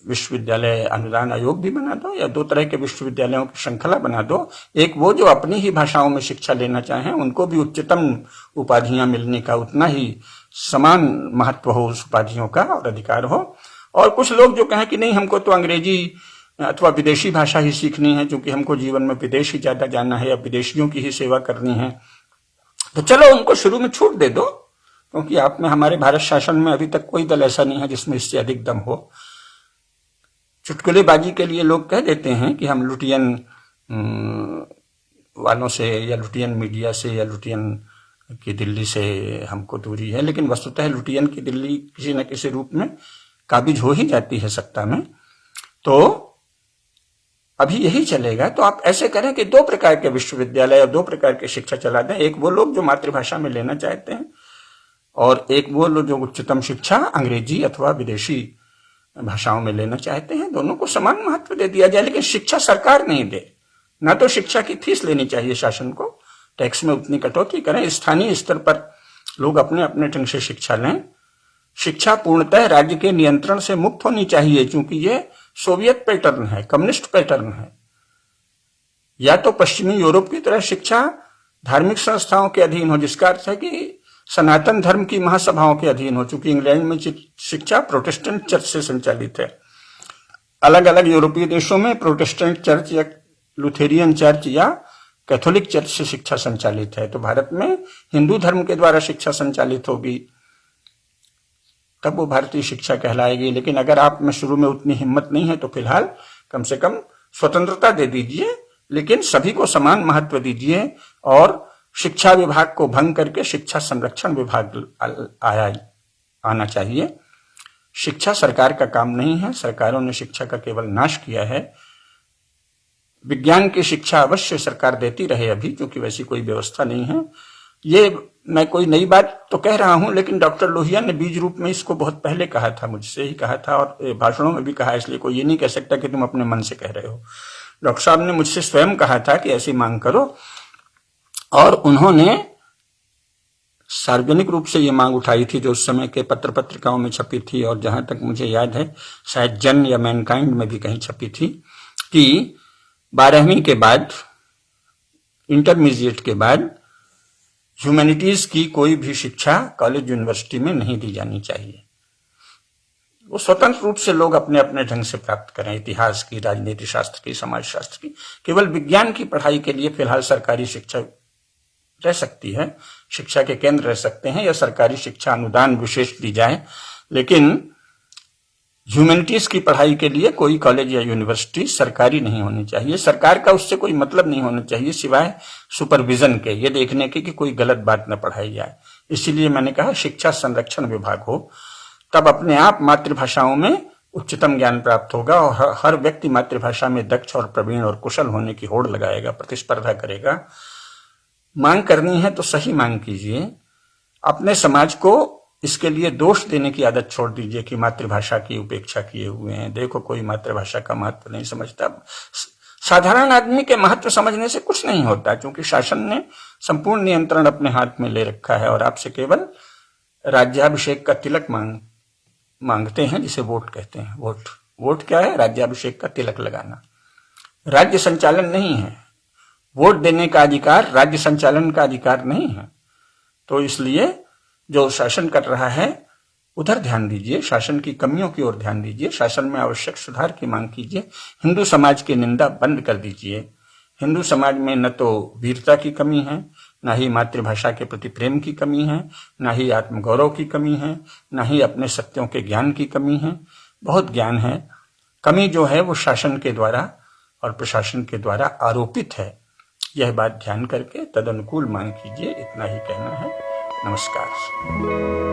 विश्वविद्यालय अनुदान आयोग भी बना दो, या दो तरह के विश्वविद्यालयों की श्रृंखला बना दो। एक वो जो अपनी ही भाषाओं में शिक्षा लेना चाहें, उनको भी उच्चतम उपाधियां मिलने का उतना ही समान महत्व हो, उस उपाधियों का और अधिकार हो। और कुछ लोग जो कहें कि नहीं, हमको तो अंग्रेजी अथवा विदेशी भाषा ही सीखनी है, क्योंकि हमको जीवन में विदेश ही ज्यादा जाना है या विदेशियों की ही सेवा करनी है, तो चलो उनको शुरू में छूट दे दो, क्योंकि आप में, हमारे भारत शासन में अभी तक कोई दल ऐसा नहीं है जिसमें इससे अधिक दम हो। चुटकुलेबाजी के लिए लोग कह देते हैं कि हम लुटियन वालों से या लुटियन मीडिया से या लुटियन की दिल्ली से हमको दूरी है, लेकिन वस्तुतः लुटियन की दिल्ली किसी न किसी रूप में काबिज हो ही जाती है सत्ता में। तो अभी यही चलेगा। तो आप ऐसे करें कि दो प्रकार के विश्वविद्यालय और दो प्रकार की शिक्षा चला दें। एक वो लोग जो मातृभाषा में लेना चाहते हैं, और एक वो लोग जो उच्चतम शिक्षा अंग्रेजी अथवा विदेशी भाषाओं में लेना चाहते हैं। दोनों को समान महत्व दे दिया जाए, लेकिन शिक्षा सरकार नहीं दे। ना तो शिक्षा की फीस लेनी चाहिए शासन को, टैक्स में उतनी कटौती करें। स्थानीय स्तर पर लोग अपने अपने ढंग से शिक्षा लें। शिक्षा पूर्णतः राज्य के नियंत्रण से मुक्त होनी चाहिए, क्योंकि ये सोवियत पैटर्न है, कम्युनिस्ट पैटर्न है। या तो पश्चिमी यूरोप की तरह शिक्षा धार्मिक संस्थाओं के अधीन हो, जिसका अर्थ है कि सनातन धर्म की महासभाओं के अधीन हो, चूंकि इंग्लैंड में शिक्षा प्रोटेस्टेंट चर्च से संचालित है। अलग अलग यूरोपीय देशों में प्रोटेस्टेंट चर्च या लुथेरियन चर्च या कैथोलिक चर्च से शिक्षा संचालित है। तो भारत में हिंदू धर्म के द्वारा शिक्षा संचालित होगी। तब वो भारतीय शिक्षा कहलाएगी। लेकिन अगर आप में शुरू में उतनी हिम्मत नहीं है तो फिलहाल कम से कम स्वतंत्रता दे दीजिए, लेकिन सभी को समान महत्व दीजिए और शिक्षा विभाग को भंग करके शिक्षा संरक्षण विभाग आना चाहिए। शिक्षा सरकार का काम नहीं है, सरकारों ने शिक्षा का केवल नाश किया है। विज्ञान की शिक्षा अवश्य सरकार देती रहे अभी, क्योंकि वैसी कोई व्यवस्था नहीं है। ये मैं कोई नई बात तो कह रहा हूं, लेकिन डॉक्टर लोहिया ने बीज रूप में इसको बहुत पहले कहा था, मुझसे ही कहा था और भाषणों में भी कहा, इसलिए कोई ये नहीं कह सकता कि तुम अपने मन से कह रहे हो। डॉक्टर साहब ने मुझसे स्वयं कहा था कि ऐसी मांग करो, और उन्होंने सार्वजनिक रूप से ये मांग उठाई थी जो उस समय के पत्र पत्रिकाओं में छपी थी, और जहां तक मुझे याद है शायद जन या मैनकाइंड में भी कहीं छपी थी, कि 12वीं के बाद, इंटरमीडिएट के बाद ह्यूमैनिटीज की कोई भी शिक्षा कॉलेज यूनिवर्सिटी में नहीं दी जानी चाहिए। वो स्वतंत्र रूप से लोग अपने अपने ढंग से प्राप्त करें, इतिहास की, राजनीति शास्त्र की, समाज शास्त्र की। केवल विज्ञान की पढ़ाई के लिए फिलहाल सरकारी शिक्षा रह सकती है, शिक्षा के केंद्र रह सकते हैं, या सरकारी शिक्षा अनुदान विशेष दी जाए, लेकिन ह्यूमैनिटीज की पढ़ाई के लिए कोई कॉलेज या यूनिवर्सिटी सरकारी नहीं होनी चाहिए। सरकार का उससे कोई मतलब नहीं होना चाहिए सिवाय सुपरविजन के, ये देखने के कि कोई गलत बात न पढ़ाई जाए। इसीलिए मैंने कहा शिक्षा संरक्षण विभाग हो, तब अपने आप मातृभाषाओं में उच्चतम ज्ञान प्राप्त होगा और हर व्यक्ति मातृभाषा में दक्ष और प्रवीण और कुशल होने की होड़ लगाएगा, प्रतिस्पर्धा करेगा। मांग करनी है तो सही मांग कीजिए। अपने समाज को इसके लिए दोष देने की आदत छोड़ दीजिए कि मातृभाषा की उपेक्षा किए हुए हैं। देखो, कोई मातृभाषा का महत्व नहीं समझता। साधारण आदमी के महत्व समझने से कुछ नहीं होता, क्योंकि शासन ने संपूर्ण नियंत्रण अपने हाथ में ले रखा है और आपसे केवल राज्याभिषेक का तिलक मांगते हैं, जिसे वोट कहते हैं। वोट क्या है? राज्याभिषेक का तिलक लगाना। राज्य संचालन नहीं है, वोट देने का अधिकार राज्य संचालन का अधिकार नहीं है। तो इसलिए जो शासन कर रहा है उधर ध्यान दीजिए, शासन की कमियों की ओर ध्यान दीजिए, शासन में आवश्यक सुधार की मांग कीजिए। हिंदू समाज की निंदा बंद कर दीजिए। हिंदू समाज में न तो वीरता की कमी है, न ही मातृभाषा के प्रति प्रेम की कमी है, न ही आत्मगौरव की कमी है, न ही अपने सत्यों के ज्ञान की कमी है। बहुत ज्ञान है। कमी जो है वो शासन के द्वारा और प्रशासन के द्वारा आरोपित है। यह बात ध्यान करके तदनुकूल मांग कीजिए। इतना ही कहना है। नमस्कार।